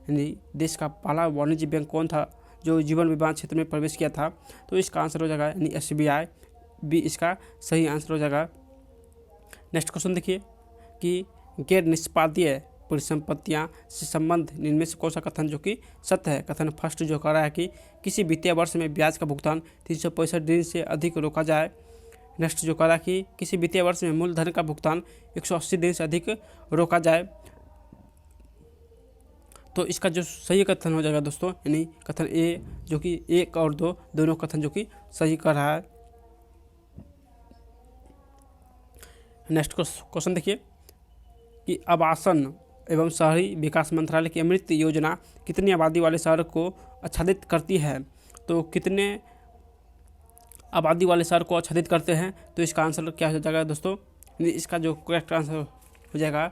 यानी देश का पहला वाणिज्यिक बैंक कौन था जो जीवन बीमा क्षेत्र में प्रवेश किया था। तो इसका आंसर हो जाएगा यानी SBI भी इसका सही आंसर हो जाएगा। नेक्स्ट क्वेश्चन देखिए कि गैर निष्पादीय परिसंपत्तियां से संबंध इनमें से कौन सा कथन जो कि सत्य है। कथन फर्स्ट जो कह रहा है कि किसी वित्तीय वर्ष में ब्याज का भुगतान 365 दिन से अधिक रोका जाए। नेक्स्ट जो कह रहा है कि किसी वित्तीय वर्ष में मूलधन का भुगतान 180 दिन से अधिक रोका जाए। तो इसका जो सही कथन हो जाएगा दोस्तों, यानी कथन ए जो कि 1 और 2 दोनों कथन जो कि सही कर रहा है। नेक्स्ट क्वेश्चन देखिए कि आवासन एवं शहरी विकास मंत्रालय की अमृत योजना कितनी आबादी वाले शहर को आच्छादित करती है। तो कितने आबादी वाले शहर को आच्छादित करते हैं। तो इसका आंसर क्या हो जाएगा दोस्तों, इसका जो करेक्ट आंसर हो जाएगा,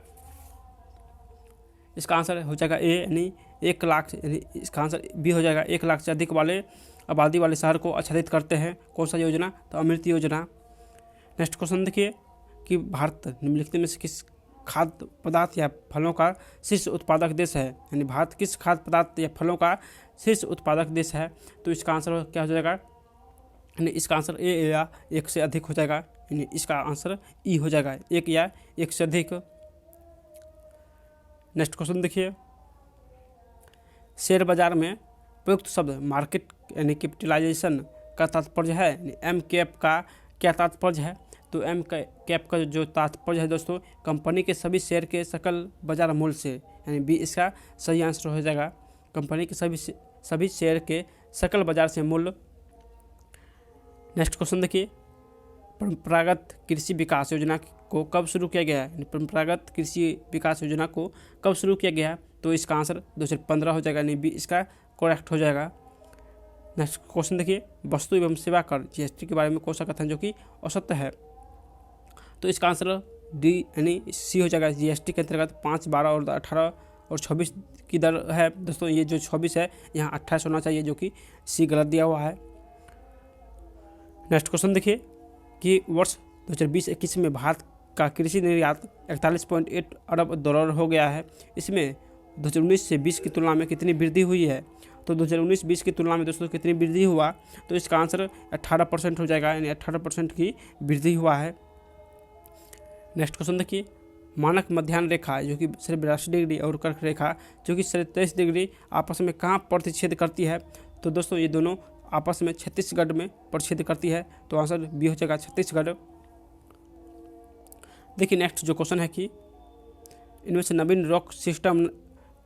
इसका आंसर हो जाएगा ए, यानी 1 लाख, यानी इसका आंसर बी हो जाएगा। 1 लाख से अधिक वाले आबादी वाले शहर को आच्छादित करते हैं कौन सा योजना, तो अमृत योजना। नेक्स्ट क्वेश्चन देखिए कि भारत निम्नलिखित में से किस खाद्य पदार्थ या फलों का शीर्ष उत्पादक देश है। यानी भारत किस खाद्य पदार्थ या फलों का शीर्ष उत्पादक देश है। तो इसका आंसर क्या हो जाएगा, यानी इसका आंसर ए या 1 से अधिक हो जाएगा, यानी इसका आंसर ई हो जाएगा, 1 या 1 से अधिक। नेक्स्ट क्वेश्चन देखिए, शेयर बाजार में प्रयुक्त शब्द मार्केट यानी कैपिटलाइजेशन का तात्पर्य है, यानी एम कैप का क्या तात्पर्य है। तो एम कैप का जो तात्पर्य है दोस्तों, कंपनी के सभी शेयर के सकल बाजार मूल्य से, यानी बी इसका सही आंसर हो जाएगा, कंपनी के सभी शेयर के सकल बाजार से मूल्य। नेक्स्ट क्वेश्चन देखिए, परंपरागत कृषि विकास योजना को कब शुरू किया गया है। परंपरागत कृषि विकास योजना को कब शुरू किया गया है। तो इसका आंसर 2015 हो जाएगा, यानी बी इसका करेक्ट हो जाएगा। नेक्स्ट क्वेश्चन देखिए, वस्तु एवं सेवा कर जीएसटी के बारे में कौन सा कथन जो कि असत्य है। तो इसका आंसर डी यानी सी हो जाएगा। जीएसटी के अंतर्गत 5, 12 और 18 और 26 की दर है दोस्तों। ये जो 26 है यहाँ 28 होना चाहिए, जो कि सी गलत दिया हुआ है। नेक्स्ट क्वेश्चन देखिए कि वर्ष 2020-21 में भारत का कृषि निर्यात 41.8 अरब डॉलर हो गया है। इसमें 2019 से 20 की तुलना में कितनी वृद्धि हुई है। तो 2019-20 की तुलना में दोस्तों कितनी वृद्धि हुआ। तो इसका आंसर 18% हो जाएगा, यानी 18% की वृद्धि हुआ है। नेक्स्ट क्वेश्चन देखिए, मानक मध्याह्न रेखा जो कि 82 डिग्री और कर्क रेखा जो कि 23 डिग्री आपस में कहाँ प्रतिच्छेद करती है। तो दोस्तों ये दोनों आपस में छत्तीसगढ़ में प्रतिच्छेद करती है। तो आंसर बी हो जाएगा, छत्तीसगढ़। देखिए नेक्स्ट जो क्वेश्चन है कि इनमें से नवीन रॉक सिस्टम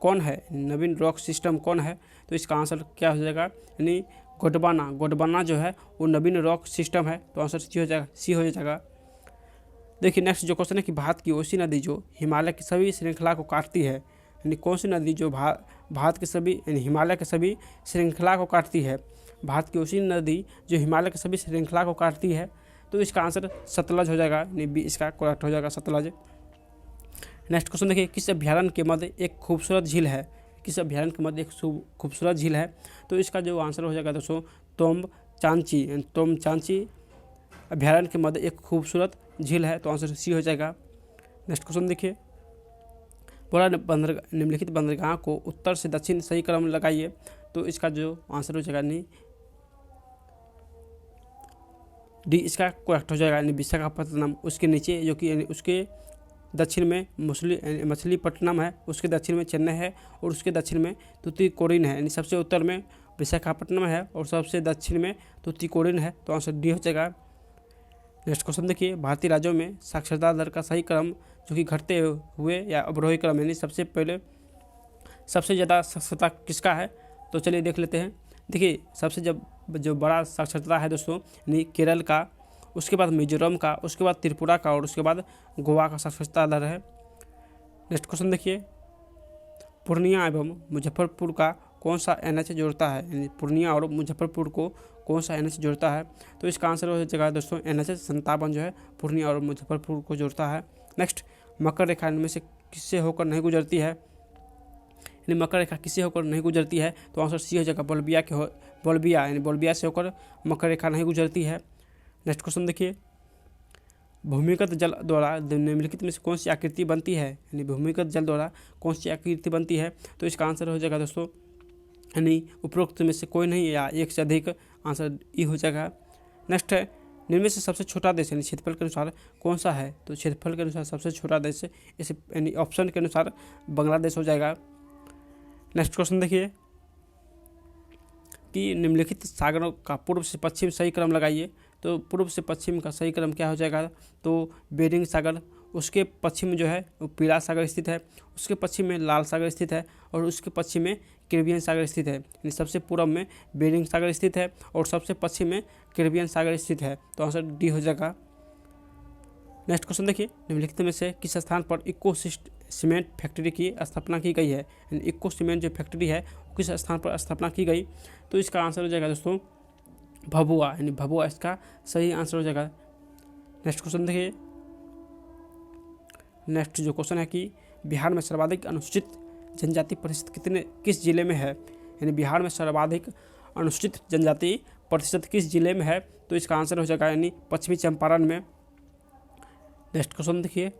कौन है। नवीन रॉक सिस्टम कौन है। तो इसका आंसर क्या हो जाएगा, यानी गोंडवाना जो है वो नवीन रॉक सिस्टम है। तो आंसर सी हो जाएगा। देखिए नेक्स्ट जो क्वेश्चन है कि भारत की कोसी नदी जो हिमालय की सभी श्रृंखला को काटती है, यानी कौन सी नदी जो भारत के सभी यानी हिमालय के सभी श्रृंखला को काटती है। भारत की कोसी नदी जो हिमालय के सभी श्रृंखला को काटती है। तो इसका आंसर सतलज हो जाएगा, यानी बी इसका करेक्ट हो जाएगा, सतलज। नेक्स्ट क्वेश्चन देखिए, किस अभ्यारण्य के मध्य एक खूबसूरत झील है। किस अभ्यारण्य के मध्य एक खूबसूरत झील है। तो इसका जो आंसर हो जाएगा दोस्तों, तोमचांची अभ्यारण्य के मध्य एक खूबसूरत झील है। तो आंसर सी हो जाएगा। नेक्स्ट क्वेश्चन देखिए, बोला निम्नलिखित बंदरगाह को उत्तर से दक्षिण सही क्रम लगाइए। तो इसका जो आंसर हो जाएगा, नहीं डी इसका करेक्ट हो जाएगा, यानी विशाखापट्टनम। उसके नीचे जो कि यानी उसके दक्षिण में मछलीपट्टनम है, उसके दक्षिण में चेन्नई है और उसके दक्षिण में तुतीकोरिन है। यानी सबसे उत्तर में विशाखापट्टनम है और सबसे दक्षिण में तुतीकोरिन है। तो आंसर डी हो जाएगा। नेक्स्ट क्वेश्चन देखिए, भारतीय राज्यों में साक्षरता दर का सही क्रम जो कि घटते हुए या अवरोही क्रम, यानी सबसे ज़्यादा साक्षरता किसका है। तो चलिए देख लेते हैं। देखिए सबसे जो बड़ा साक्षरता है दोस्तों, यानी केरल का, उसके बाद मिजोरम का, उसके बाद त्रिपुरा का और उसके बाद गोवा का साक्षरता दर है। नेक्स्ट क्वेश्चन देखिए, पूर्णिया एवं मुजफ्फरपुर का कौन सा NH जोड़ता है। यानी पूर्णिया और मुजफ्फरपुर को कौन सा NH जोड़ता है। तो इसका आंसर हो जाएगा दोस्तों NH 57 जो है पूर्णिया और मुजफ्फरपुर को जोड़ता है। नेक्स्ट, मकर रेखा इनमें से किससे होकर नहीं गुजरती है। यानी मकर रेखा किससे होकर नहीं गुजरती है। तो आंसर सी हो जाएगा, बोल्बिया यानी बोल्बिया से होकर मकर रेखा नहीं गुजरती है। नेक्स्ट क्वेश्चन देखिए, भूमिगत जल द्वारा निम्नलिखित में से कौन सी आकृति बनती है। यानी भूमिगत जल द्वारा कौन सी आकृति बनती है। तो इसका आंसर हो जाएगा दोस्तों, यानी उपरोक्त में से कोई नहीं या एक से अधिक, आंसर ई हो जाएगा। नेक्स्ट है, निम्न में से सबसे छोटा देश यानी क्षेत्रफल के अनुसार कौन सा है? तो क्षेत्रफल के अनुसार सबसे छोटा देश इस यानी ऑप्शन के अनुसार बांग्लादेश हो जाएगा। नेक्स्ट क्वेश्चन देखिए कि निम्नलिखित सागरों का पूर्व से पश्चिम सही क्रम लगाइए। तो पूर्व से पश्चिम का सही क्रम क्या हो जाएगा? तो बेरिंग सागर, उसके पश्चिम में जो है वो पीला सागर स्थित है, उसके पश्चिम में लाल सागर स्थित है और उसके पश्चिम में कैरिबियन सागर स्थित है। यानी सबसे पूर्व में बेरिंग सागर स्थित है और सबसे पश्चिम में कैरिबियन सागर स्थित है। तो आंसर डी हो जाएगा। नेक्स्ट क्वेश्चन देखिए, निम्नलिखित में से किस स्थान पर इको सीमेंट फैक्ट्री की स्थापना की गई है? यानी इको सीमेंट जो फैक्ट्री है वो किस स्थान पर स्थापना की गई? तो इसका आंसर हो जाएगा दोस्तों भभुआ, यानी भभुआ इसका सही आंसर हो जाएगा। नेक्स्ट क्वेश्चन देखिए, नेक्स्ट जो क्वेश्चन है कि बिहार में सर्वाधिक अनुसूचित जनजाति प्रतिशत किस जिले में है? यानी बिहार में सर्वाधिक अनुसूचित जनजाति प्रतिशत किस जिले में है? तो इसका आंसर हो जाएगा यानी पश्चिमी चंपारण में। नेक्स्ट क्वेश्चन देखिए,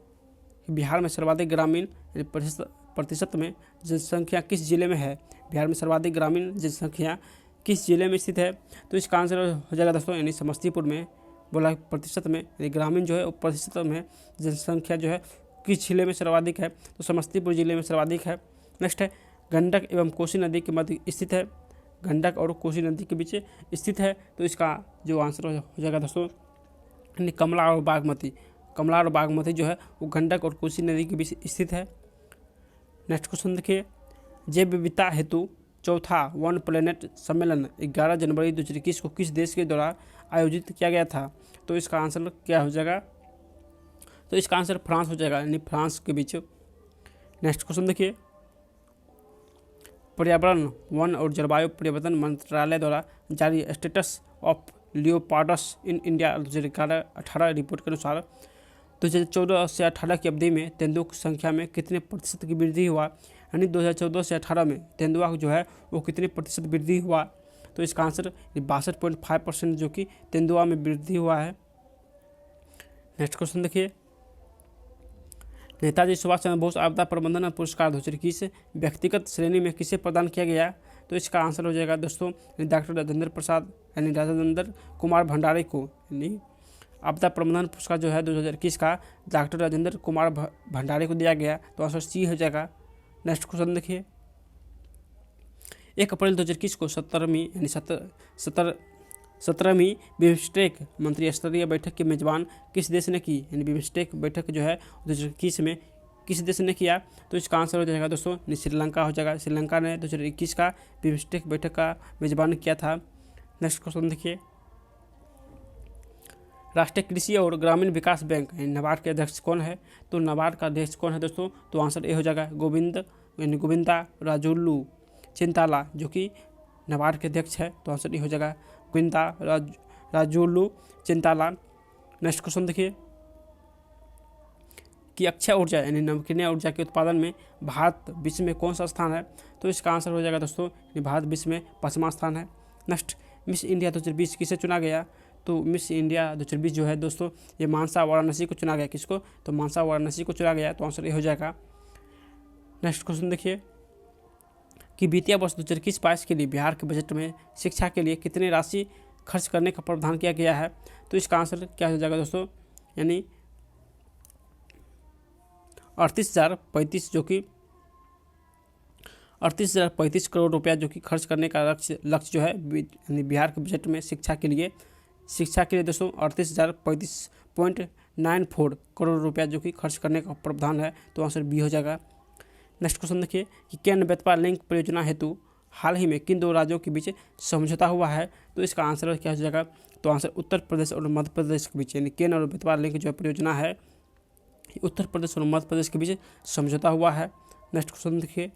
बिहार में सर्वाधिक ग्रामीण प्रतिशत में जनसंख्या किस जिले में है? बिहार में सर्वाधिक ग्रामीण जनसंख्या किस जिले में स्थित है? तो इसका आंसर हो जाएगा दोस्तों यानी समस्तीपुर में। बोला प्रतिशत में, यानी ग्रामीण जो है वो प्रतिशत में जनसंख्या जो है किस जिले में सर्वाधिक है? तो समस्तीपुर जिले में सर्वाधिक है। नेक्स्ट है गंडक एवं कोसी नदी के मध्य स्थित है, गंडक और कोसी नदी के बीच स्थित है। तो इसका जो आंसर हो जाएगा दोस्तों यानी कमला और बागमती, कमला और बागमती जो है वो गंडक और कोसी नदी के बीच स्थित है। नेक्स्ट क्वेश्चन देखिए, जैव विविधता हेतु चौथा वन प्लेनेट सम्मेलन 11 जनवरी 2021 को किस देश के द्वारा आयोजित किया गया था? तो इसका आंसर क्या हो जाएगा? तो इसका आंसर फ्रांस हो जाएगा, यानी फ्रांस के बीच। नेक्स्ट क्वेश्चन देखिए, पर्यावरण वन और जलवायु परिवर्तन मंत्रालय द्वारा जारी status of leopards in India 2018 report के अनुसार 2014 से 18 की अवधि में तेंदुआ की संख्या में कितने प्रतिशत की वृद्धि हुआ? यानी 2014 से 18 में तेंदुआ जो है वो कितने प्रतिशत वृद्धि हुआ? तो इसका आंसर 62.5% जो कि तेंदुआ में वृद्धि हुआ है। नेक्स्ट क्वेश्चन देखिए, नेताजी सुभाष चंद्र बोस आपदा प्रबंधन पुरस्कार 2021 व्यक्तिगत श्रेणी में किसे प्रदान किया गया? तो इसका आंसर हो जाएगा दोस्तों डॉक्टर राजेंद्र प्रसाद यानी राजेंद्र कुमार भंडारी को, यानी आपदा प्रबंधन पुरस्कार जो है 2021 का डॉक्टर राजेंद्र कुमार भंडारी को दिया गया। तो आंसर सी हो जाएगा। नेक्स्ट क्वेश्चन देखिए, 1 अप्रैल 2021 को 17वीं बिम्स्टेक मंत्री स्तरीय बैठक की मेजबान किस देश ने की? यानी बिम्स्टेक बैठक जो है 2021 में किस देश ने किया? तो इसका आंसर हो जाएगा दोस्तों श्रीलंका हो जाएगा। श्रीलंका ने 2021 का बिम्स्टेक बैठक का मेजबान किया था। नेक्स्ट क्वेश्चन देखिए, राष्ट्रीय कृषि और ग्रामीण विकास बैंक नाबार्ड के अध्यक्ष कौन है? तो नाबार्ड का अध्यक्ष कौन है दोस्तों? तो आंसर ए हो जाएगा गोविंदा राजुलू चिंताला जो कि नाबार्ड के अध्यक्ष है। तो आंसर ए हो जाएगा गोविंदा राजुलू चिंताला। नेक्स्ट क्वेश्चन देखिए कि अक्षय ऊर्जा यानी नवीकरणीय ऊर्जा के उत्पादन में भारत विश्व में कौन सा स्थान है? तो इसका आंसर हो जाएगा दोस्तों भारत विश्व में 5वां स्थान है। नेक्स्ट, मिस इंडिया 2020 किसे चुना गया? तो मिस इंडिया 2020 जो है दोस्तों ये मानसा वाराणसी को चुना गया। किसको? तो मानसा वाराणसी को चुना गया। तो आंसर ये हो जाएगा। नेक्स्ट क्वेश्चन देखिए कि वित्तीय वर्ष 2021-22 के लिए बिहार के बजट में शिक्षा के लिए कितनी राशि खर्च करने का प्रावधान किया गया है? तो इसका आंसर क्या हो जाएगा दोस्तों यानी 38,035 जो कि 38,035 करोड़ रुपया जो कि खर्च करने का लक्ष्य जो है यानी बिहार के बजट में शिक्षा के लिए दोस्तों 38,035.94 करोड़ रुपया जो कि खर्च करने का प्रावधान है। तो आंसर बी हो जाएगा। नेक्स्ट क्वेश्चन देखिए कि केन बेतवा लिंक परियोजना हेतु हाल ही में किन 2 राज्यों के बीच समझौता हुआ है? तो इसका आंसर क्या हो जाएगा? तो आंसर उत्तर प्रदेश और मध्य प्रदेश के बीच यानी केन और बेतवा लिंक जो परियोजना है उत्तर प्रदेश और मध्य प्रदेश के बीच समझौता हुआ है। नेक्स्ट क्वेश्चन देखिए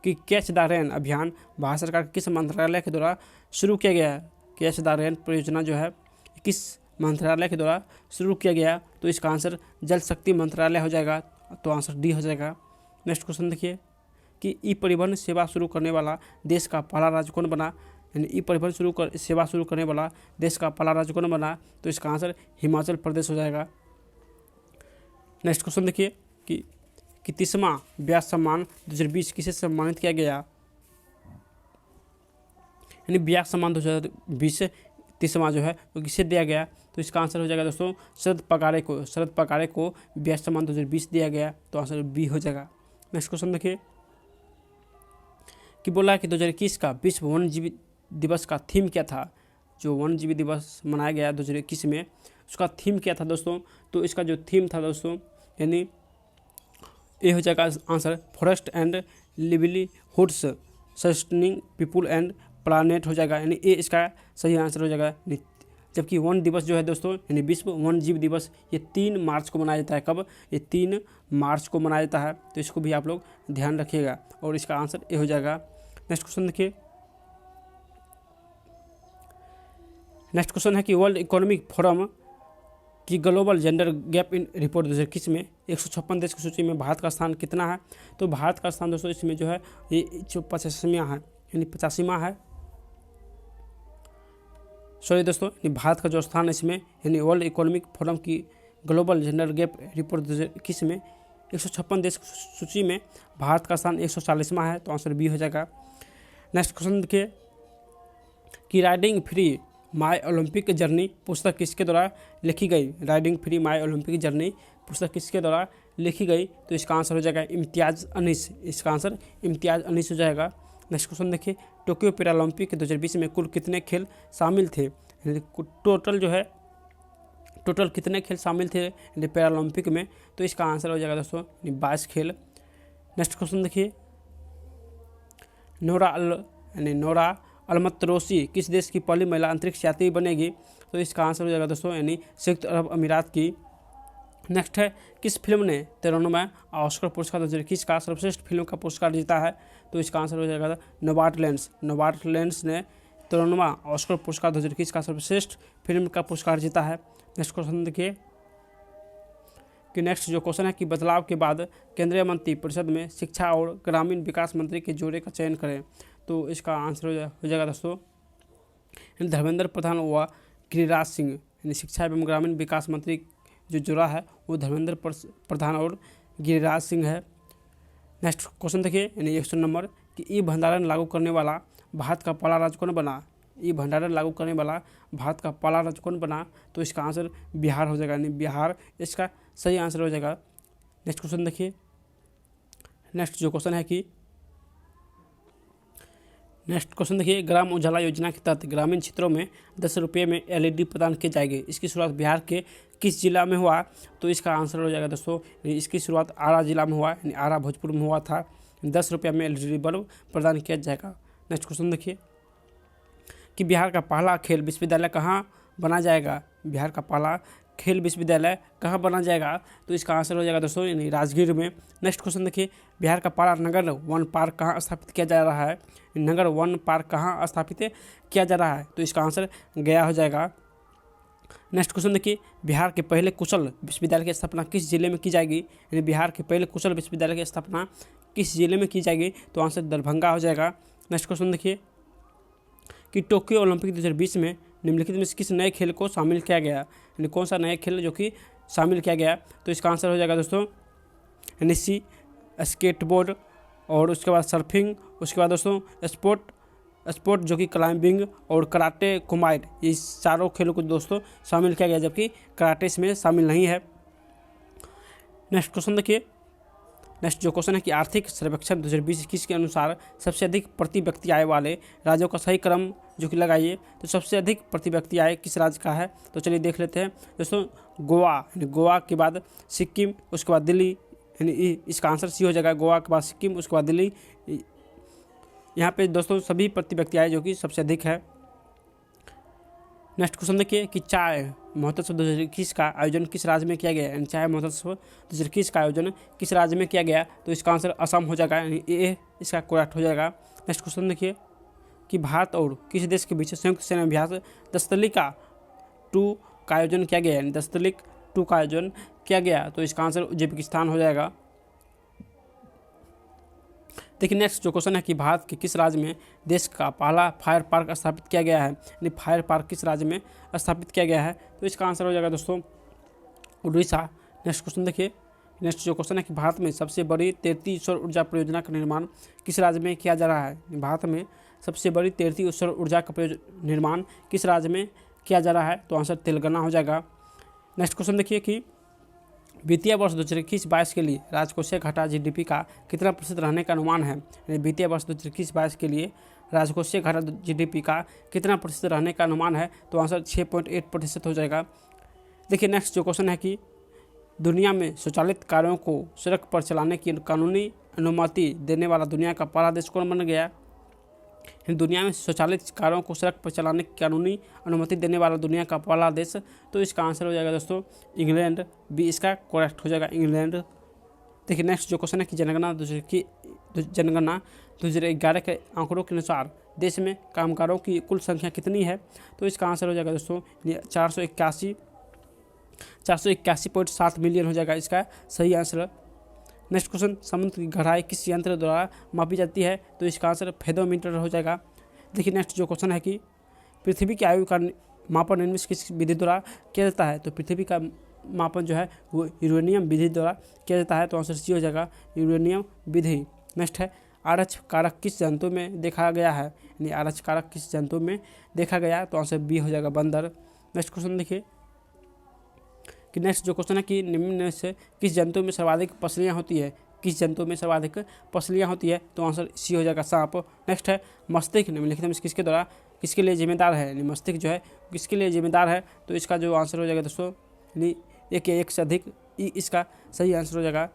कि कैच द रेन अभियान भारत सरकार किस मंत्रालय के द्वारा शुरू किया गया है? कैच द रेन परियोजना जो है किस मंत्रालय के द्वारा शुरू किया गया? तो इसका आंसर जल शक्ति मंत्रालय हो जाएगा। तो आंसर डी हो जाएगा। नेक्स्ट क्वेश्चन देखिए कि ई परिवहन सेवा शुरू करने वाला देश का पहला राज्य कौन बना? यानी ई परिवहन सेवा शुरू करने वाला देश का पहला राज्य कौन बना? तो इसका आंसर हिमाचल प्रदेश हो जाएगा। नेक्स्ट क्वेश्चन देखिए कि 30वां व्यास सम्मान 2020 किसे सम्मानित किया गया? यानी व्यास सम्मान 2020 30वां जो है वो किसे दिया गया, तो इसका आंसर हो जाएगा दोस्तों शरद पगारे को ब्याज सम्मान 2020 दिया गया, तो आंसर बी हो जाएगा। नेक्स्ट क्वेश्चन देखिए कि बोला है कि 2021 का विश्व वन्यजीवी दिवस का थीम क्या था। जो वन्यजीवी दिवस मनाया गया 2021 में उसका थीम क्या था दोस्तों, तो इसका जो थीम था दोस्तों यानी ये हो जाएगा answer forest and livelihoods sustaining people and planet हो जाएगा, यानी ये इसका सही आंसर हो जाएगा। जबकि वन दिवस जो है दोस्तों यानी विश्व वन्यजीव दिवस ये 3 मार्च को मनाया जाता है। कब, ये 3 मार्च को मनाया जाता है, तो इसको भी आप लोग ध्यान रखिएगा और इसका आंसर ये हो जाएगा। नेक्स्ट क्वेश्चन देखिए, नेक्स्ट क्वेश्चन है कि वर्ल्ड इकोनॉमिक फोरम की global gender gap in report 2021 में 156 देश की सूची में भारत का स्थान कितना है, तो भारत का स्थान दोस्तों इसमें जो है ये 85वां है, यानी 85वां है। सॉरी दोस्तों, यानी भारत का जो स्थान है इसमें यानी वर्ल्ड इकोनॉमिक फोरम की ग्लोबल जेंडर गैप रिपोर्ट 2021 में 156 देश की सूची में भारत का स्थान 140वां है, तो आंसर बी हो जाएगा। नेक्स्ट क्वेश्चन देखिए कि राइडिंग फ्री माई ओलंपिक जर्नी पुस्तक किसके द्वारा लिखी गई। राइडिंग फ्री माई ओलंपिक जर्नी पुस्तक किसके द्वारा लिखी गई, तो इसका आंसर हो जाएगा इम्तियाज़ अनीस। इसका आंसर इम्तियाज़ अनीस हो जाएगा। नेक्स्ट क्वेश्चन देखिए टोक्यो पैरालंपिक 2020 में कुल कितने खेल शामिल थे। टोटल जो है टोटल कितने खेल शामिल थे पैरालंपिक में, तो इसका आंसर हो जाएगा दोस्तों 22 खेल। नेक्स्ट क्वेश्चन देखिए नोरा अलमत्रोसी किस देश की पहली महिला अंतरिक्ष यात्री बनेगी, तो इसका आंसर हो जाएगा दोस्तों यानी संयुक्त अरब अमीरात की। नेक्स्ट है किस फिल्म ने 93वां ऑस्कर पुरस्कार 2021 का सर्वश्रेष्ठ फिल्म का पुरस्कार जीता है, तो इसका आंसर हो जाएगा नोवाटलैंड्स ने 93वां ऑस्कर पुरस्कार 2021 का सर्वश्रेष्ठ फिल्म का पुरस्कार जीता है। नेक्स्ट क्वेश्चन देखिए कि नेक्स्ट जो क्वेश्चन है कि बदलाव के बाद केंद्रीय मंत्री परिषद में शिक्षा और ग्रामीण विकास मंत्री के जोड़े का चयन करें, तो इसका आंसर हो जाएगा दोस्तों धर्मेंद्र प्रधान व गिरिराज सिंह, यानी शिक्षा एवं ग्रामीण विकास मंत्री जो जोड़ा है वो धर्मेंद्र प्रधान और गिरिराज सिंह है। नेक्स्ट क्वेश्चन देखिए यानी 100 नंबर कि ई भंडारण लागू करने वाला भारत का पहला राज्य कौन बना। ई भंडारण लागू करने वाला भारत का पहला राज्य कौन बना, तो इसका आंसर बिहार हो जाएगा, यानी बिहार इसका सही आंसर हो जाएगा। नेक्स्ट क्वेश्चन देखिए, नेक्स्ट जो क्वेश्चन है कि ग्राम उजाला योजना के तहत ग्रामीण क्षेत्रों में 10 रुपये में LED प्रदान किए जाएंगे। इसकी शुरुआत बिहार के किस जिला में हुआ, तो इसका आंसर हो जाएगा दोस्तों इसकी शुरुआत आरा जिला में हुआ, यानी आरा भोजपुर में हुआ था। 10 रुपये में LED बल्ब प्रदान किया जाएगा। नेक्स्ट क्वेश्चन देखिए कि बिहार का पहला खेल विश्वविद्यालय कहाँ बना जाएगा। बिहार का पहला खेल विश्वविद्यालय कहाँ बना जाएगा, तो इसका आंसर हो जाएगा दोस्तों यानी राजगीर में। नेक्स्ट क्वेश्चन देखिए बिहार का पहला नगर वन पार्क कहाँ स्थापित किया जा रहा है। नगर वन पार्क कहाँ स्थापित किया जा रहा है, तो इसका आंसर गया हो जाएगा। नेक्स्ट क्वेश्चन देखिए बिहार के पहले कुशल विश्वविद्यालय की स्थापना किस जिले में की जाएगी। यानी बिहार के पहले कुशल विश्वविद्यालय की स्थापना किस जिले में की जाएगी, तो आंसर दरभंगा हो जाएगा। नेक्स्ट क्वेश्चन देखिए कि टोक्यो ओलंपिक 2020 में निम्नलिखित में किस नए खेल को शामिल किया गया, यानी कौन सा नया खेल जो कि शामिल किया गया, तो इसका आंसर हो जाएगा दोस्तों यानी सी स्केटबोर्ड, और उसके बाद सर्फिंग, उसके बाद दोस्तों स्पोर्ट जो कि क्लाइंबिंग और कराटे कुमाइट, ये चारों खेलों को दोस्तों शामिल किया गया, जबकि कराटे इसमें शामिल नहीं है। नेक्स्ट क्वेश्चन देखिए, नेक्स्ट जो क्वेश्चन है कि आर्थिक सर्वेक्षण 2020-21 के अनुसार सबसे अधिक प्रति व्यक्ति आय वाले राज्यों का सही क्रम जो कि लगाइए, तो सबसे अधिक प्रति व्यक्ति आय किस राज्य का है, तो चलिए देख लेते हैं दोस्तों। गोवा के बाद सिक्किम, उसके बाद दिल्ली, यानी इसका आंसर सी हो जाएगा। गोवा के बाद सिक्किम, उसके बाद दिल्ली। यहाँ पे दोस्तों सभी प्रति व्यक्ति आय जो कि सबसे अधिक है। नेक्स्ट क्वेश्चन देखिए कि चाय महोत्सव 2021 का आयोजन किस राज्य में किया गया, यानी चाय महोत्सव 2021 का आयोजन किस राज्य में किया गया, तो इसका आंसर असम हो जाएगा, यानी ए इसका करेक्ट हो जाएगा। नेक्स्ट क्वेश्चन देखिए कि भारत और किस देश के बीच संयुक्त सैन्य अभ्यास दस्तलिका 2 का आयोजन किया गया, यानी दस्तलिक 2 का आयोजन किया गया, तो इसका आंसर उज्बेकिस्तान हो जाएगा। देखिए नेक्स्ट जो क्वेश्चन है कि भारत के किस राज्य में देश का पहला फायर पार्क स्थापित किया गया है, यानी फायर पार्क किस राज्य में स्थापित किया गया है, तो इसका आंसर हो जाएगा दोस्तों उड़ीसा। नेक्स्ट क्वेश्चन देखिए, नेक्स्ट जो क्वेश्चन है कि भारत में सबसे बड़ी तैरती सौर ऊर्जा परियोजना का निर्माण किस राज्य में किया जा रहा है। भारत में सबसे बड़ी तैरती सौर ऊर्जा का निर्माण किस राज्य में किया जा रहा है, तो आंसर तेलंगाना हो जाएगा। नेक्स्ट क्वेश्चन देखिए कि वित्तीय वर्ष 2021-22 के लिए राजकोषीय घाटा जीडीपी का कितना प्रतिशत रहने का अनुमान है। यानी वित्तीय वर्ष 2021-22 के लिए राजकोषीय घाटा जीडीपी का कितना प्रतिशत रहने का अनुमान है, तो आंसर 6.8% हो जाएगा। देखिए नेक्स्ट जो क्वेश्चन है कि दुनिया में स्वचालित कारों को सड़क पर चलाने की कानूनी अनुमति देने वाला दुनिया का पहला देश कौन बन गया। दुनिया में स्वचालित कारों को सड़क पर चलाने की कानूनी अनुमति देने वाला दुनिया का पहला देश, तो इसका आंसर हो जाएगा दोस्तों इंग्लैंड। बी इसका करेक्ट हो जाएगा, इंग्लैंड। देखिए नेक्स्ट जो क्वेश्चन है कि जनगणना 2011 के आंकड़ों के अनुसार देश में कामगारों की कुल संख्या कितनी है, तो इसका आंसर हो जाएगा दोस्तों 481.7 मिलियन हो जाएगा इसका सही आंसर। नेक्स्ट क्वेश्चन, समुद्र की गहराई किस यंत्र द्वारा मापी जाती है, तो इसका आंसर फेदोमीटर हो जाएगा। देखिए नेक्स्ट जो क्वेश्चन है कि पृथ्वी की आयु का मापन निम्नलिखित किस विधि द्वारा किया जाता है, तो पृथ्वी का मापन जो है वो यूरेनियम विधि द्वारा किया जाता है, तो आंसर सी हो जाएगा यूरेनियम विधि। नेक्स्ट है आरच कारक किस जंतु में देखा गया है, यानी आरच कारक किस जंतु में देखा गया, तो आंसर बी हो जाएगा बंदर। नेक्स्ट क्वेश्चन देखिए कि नेक्स्ट जो क्वेश्चन है कि निम्न में से किस जंतु में सर्वाधिक पसलियाँ होती है, किस जंतु में सर्वाधिक पसलियाँ होती है, तो आंसर सी हो जाएगा सांप। नेक्स्ट है मस्तिष्क निम्नलिखित में किसके द्वारा किसके लिए जिम्मेदार है, यानी मस्तिष्क जो है किसके लिए जिम्मेदार है, तो इसका जो आंसर हो जाएगा दोस्तों यानी एक या एक से अधिक इसका सही आंसर हो जाएगा।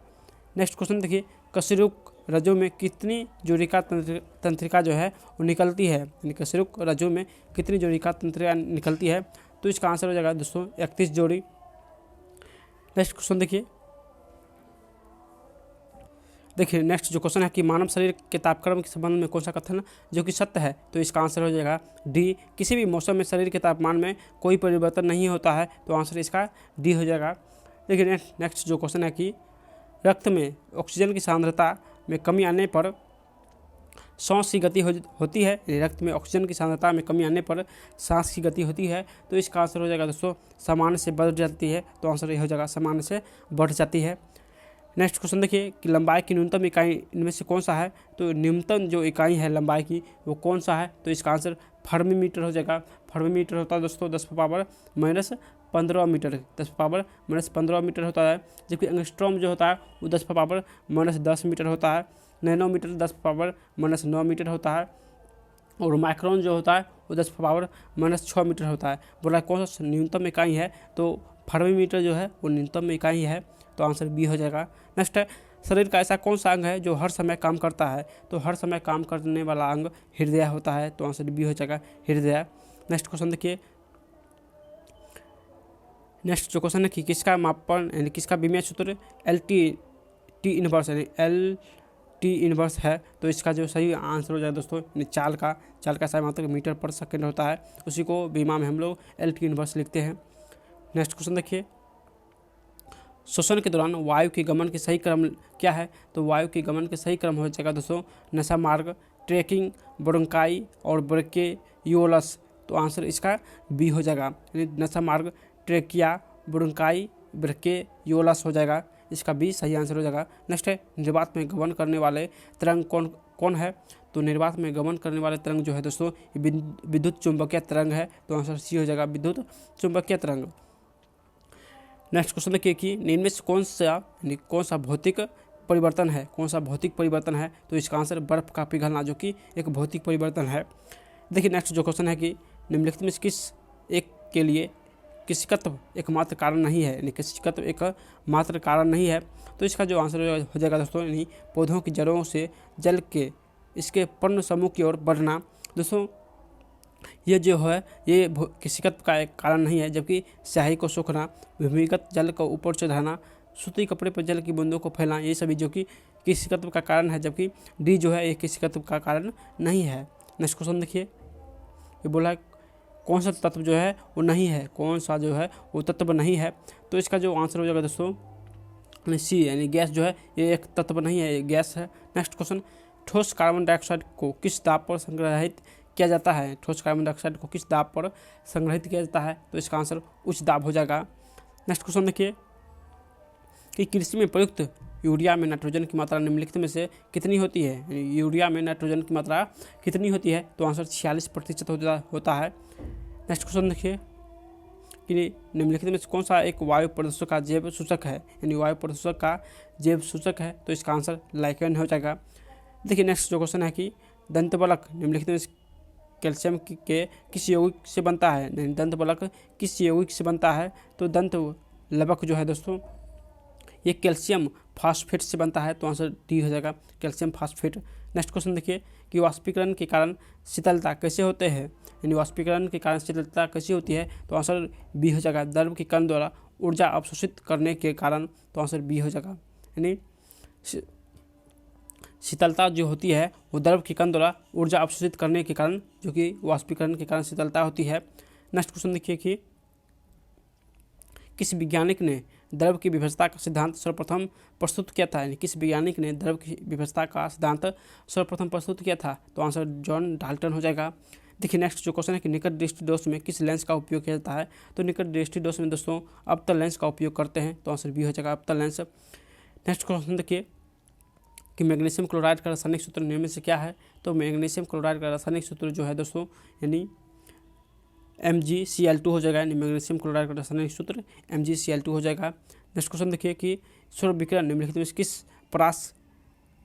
नेक्स्ट क्वेश्चन देखिए कशेरुक रज्जु में कितनी जोड़िका तंत्रिका जो है वो निकलती है, यानी कशेरुक रज्जु में कितनी जोड़िका तंत्रिका निकलती है, तो इसका आंसर हो जाएगा दोस्तों 31 जोड़ी। नेक्स्ट क्वेश्चन देखिए नेक्स्ट जो क्वेश्चन है कि मानव शरीर के तापक्रम के संबंध में कौन सा कथन जो कि सत्य है, तो इसका आंसर हो जाएगा डी। किसी भी मौसम में शरीर के तापमान में कोई परिवर्तन नहीं होता है, तो आंसर इसका डी हो जाएगा। देखिए नेक्स्ट जो क्वेश्चन है कि रक्त में ऑक्सीजन की सांद्रता में कमी आने पर सांस की गति होती है, रक्त में ऑक्सीजन की सांद्रता में कमी आने पर सांस की गति होती है, तो इसका आंसर हो जाएगा दोस्तों सामान्य से बढ़ जाती है, तो आंसर ये हो जाएगा सामान्य से बढ़ जाती है। नेक्स्ट क्वेश्चन देखिए कि लंबाई की न्यूनतम इकाई इनमें से कौन सा है, तो न्यूनतम जो इकाई है लंबाई की वो कौन सा है, तो इसका आंसर फर्मीमीटर हो जाएगा। फर्मीमीटर होता है दोस्तों 10⁻⁻15 मीटर, 10⁻⁻15 मीटर होता है, जबकि एंगस्ट्रॉम जो होता है वो 10⁻⁻10 मीटर होता है, नैनोमीटर 10⁻⁻9 मीटर होता है, और माइक्रोन जो होता है वो 10⁻⁻6 मीटर होता है। बोला कौन सा न्यूनतम इकाई है, तो फर्मीमीटर जो है वो न्यूनतम इकाई है, तो आंसर बी हो जाएगा। नेक्स्ट है शरीर का ऐसा कौन सा अंग है जो हर समय काम करता है, तो हर समय काम करने वाला अंग हृदय होता है, तो आंसर बी हो जाएगा हृदय। नेक्स्ट क्वेश्चन देखिए नेक्स्ट जो क्वेश्चन है कि किसका मापन यानी किसका विमेय सूत्र टी इनवर्स यानी टी इनवर्स है, तो इसका जो सही आंसर हो जाएगा दोस्तों यानी चाल का मात्रक मीटर पर सेकंड होता है, उसी को बीमा में हम लोग टी इनवर्स लिखते हैं। नेक्स्ट क्वेश्चन देखिए श्वसन के दौरान वायु के गमन के सही क्रम क्या है, तो वायु के गमन के सही क्रम हो जाएगा दोस्तों नसा मार्ग, ट्रैकिंग, ब्रोंकाई और ब्रैकियोलस, तो आंसर इसका बी हो जाएगा यानी नसा मार्ग, ट्रैकिया, ब्रोंकाई, ब्रैकियोलस हो जाएगा, इसका बी सही आंसर हो जाएगा। नेक्स्ट है निर्वात में गमन करने वाले तरंग कौन है, तो निर्वात में गमन करने वाले तरंग जो है दोस्तों विद्युत चुंबकीय तरंग है, तो आंसर सी हो जाएगा विद्युत चुंबकीय तरंग। नेक्स्ट क्वेश्चन देखिए कि निम्न से कौन सा भौतिक परिवर्तन है, तो इसका आंसर बर्फ का पिघलना जो कि एक भौतिक परिवर्तन है। देखिए नेक्स्ट जो क्वेश्चन है कि निम्नलिखित में किस एक के लिए कृषिकत्व एकमात्र कारण नहीं है, यानी कृषिकत्व एक मात्र कारण नहीं है, तो इसका जो आंसर हो जाएगा दोस्तों यानी पौधों की जड़ों से जल के इसके पर्ण समूह की ओर बढ़ना। दोस्तों ये जो है ये कृषिकत्व का एक कारण नहीं है, जबकि स्याही को सूखना, भूमिगत जल को ऊपर चढ़ाना, सूती कपड़े पर जल की बूंदों को फैलाना, ये सभी जो कि कृषिकत्व का कारण है, जबकि डी जो है ये कृषिकत्व का कारण नहीं है। नेक्स्ट क्वेश्चन देखिए ये बोला कौन सा तत्व जो है वो नहीं है, कौन सा जो है वो तत्व नहीं है, तो इसका जो आंसर हो जाएगा दोस्तों सी यानी गैस जो है ये एक तत्व नहीं है, ये गैस है। नेक्स्ट क्वेश्चन ठोस कार्बन डाइऑक्साइड को किस दाब पर संग्रहित किया जाता है, ठोस कार्बन डाइऑक्साइड को किस दाब पर संग्रहित किया जाता है, तो इसका आंसर उच्च दाब हो जाएगा। नेक्स्ट क्वेश्चन देखिए कि कृषि में प्रयुक्त यूरिया में नाइट्रोजन की मात्रा निम्नलिखित में से कितनी होती है, यूरिया में नाइट्रोजन की मात्रा कितनी होती है, तो आंसर 46% होता है। नेक्स्ट क्वेश्चन देखिए कि निम्नलिखित में से कौन सा एक वायु प्रदूषक का जैव सूचक है, यानी वायु प्रदूषक का जैव सूचक है, तो इसका आंसर लाइकेन हो जाएगा। देखिए नेक्स्ट जो क्वेश्चन है कि दंतबलक निम्नलिखित में कैल्शियम के किस यौगिक से बनता है, नहीं दंतबलक किस यौगिक से बनता है, तो दंत लबक जो है दोस्तों ये कैल्शियम फास्फेट से बनता है, तो आंसर डी हो जाएगा, कैल्शियम फास्फेट। नेक्स्ट क्वेश्चन देखिए कि वाष्पीकरण के कारण शीतलता कैसे होते हैं, यानी वाष्पीकरण के कारण शीतलता कैसी होती है, तो आंसर बी हो जाएगा, द्रव के कण द्वारा ऊर्जा अवशोषित करने के कारण, तो आंसर बी हो जाएगा। यानी शीतलता जो होती है वो द्रव के कण द्वारा ऊर्जा अवशोषित करने के कारण, जो कि वाष्पीकरण के कारण शीतलता होती है। नेक्स्ट क्वेश्चन देखिए कि किस वैज्ञानिक ने द्रव की विभेदता का सिद्धांत सर्वप्रथम प्रस्तुत किया था, यानी किस वैज्ञानिक ने द्रव की विभेदता का सिद्धांत सर्वप्रथम प्रस्तुत किया था, तो आंसर जॉन डाल्टन हो जाएगा। देखिए नेक्स्ट जो क्वेश्चन है कि निकट दृष्टिदोष में किस लेंस का उपयोग किया जाता है, तो निकट दृष्टिदोष में दोस्तों अवतल लेंस का उपयोग करते हैं, तो आंसर बी हो जाएगा, अवतल लेंस। नेक्स्ट क्वेश्चन देखिए कि मैग्नीशियम क्लोराइड का रासायनिक सूत्र निम्न में से क्या है, तो मैग्नीशियम क्लोराइड का रासायनिक सूत्र जो है दोस्तों यानी MgCl2 हो जाएगा, यानी मैग्नीशियम क्लोराइड का रासायनिक सूत्र MgCl2 हो जाएगा। नेक्स्ट क्वेश्चन देखिए कि सौर विकिरण निम्नलिखित में किस परास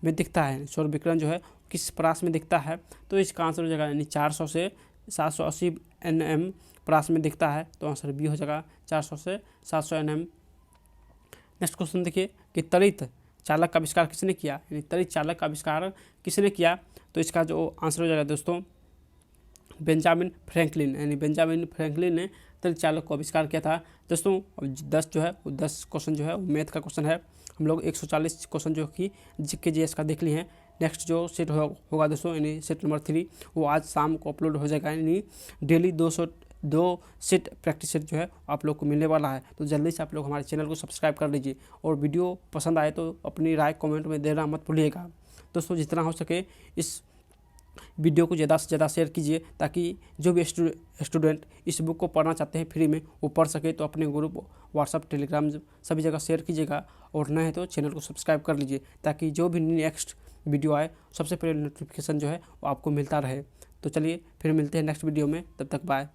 में दिखता है, सौर विकिरण जो है किस परास में दिखता है, तो इसका आंसर हो जाएगा यानी 400 से 780 nm परास में दिखता है, तो आंसर बी हो जाएगा, 400 से 700 nm। नेक्स्ट क्वेश्चन देखिए कि त्वरित चालक का आविष्कार किसने किया, यानी त्वरित चालक का आविष्कार किसने किया, तो इसका जो आंसर हो जाएगा दोस्तों बेंजामिन फ्रैंकलिन, यानी बेंजामिन फ्रैंकलिन ने त्वरित चालक को आविष्कार किया था। दोस्तों 10 जो है वो 10 क्वेश्चन जो है वो मैथ का क्वेश्चन है, हम लोग 140 क्वेश्चन जो कि जीके जीएस का देख लिए हैं। नेक्स्ट जो सेट होगा दोस्तों यानी सेट नंबर 3 वो आज शाम को अपलोड हो जाएगा, यानी डेली 2 सेट प्रैक्टिस सेट जो है आप लोग को मिलने वाला है, तो जल्दी से आप लोग हमारे चैनल को सब्सक्राइब कर लीजिए और वीडियो पसंद आए तो अपनी राय कमेंट में देना मत भूलिएगा। दोस्तों जितना हो सके इस वीडियो को ज़्यादा से ज़्यादा शेयर कीजिए ताकि जो भी स्टूडेंट इस बुक को पढ़ना चाहते हैं फ्री में वो पढ़ सके, तो अपने ग्रुप व्हाट्सअप टेलीग्राम सभी जगह शेयर कीजिएगा और नए है तो चैनल को सब्सक्राइब कर लीजिए ताकि जो भी नेक्स्ट वीडियो आए सबसे पहले नोटिफिकेशन जो है वो आपको मिलता रहे। तो चलिए फिर मिलते हैं नेक्स्ट वीडियो में, तब तक बाय।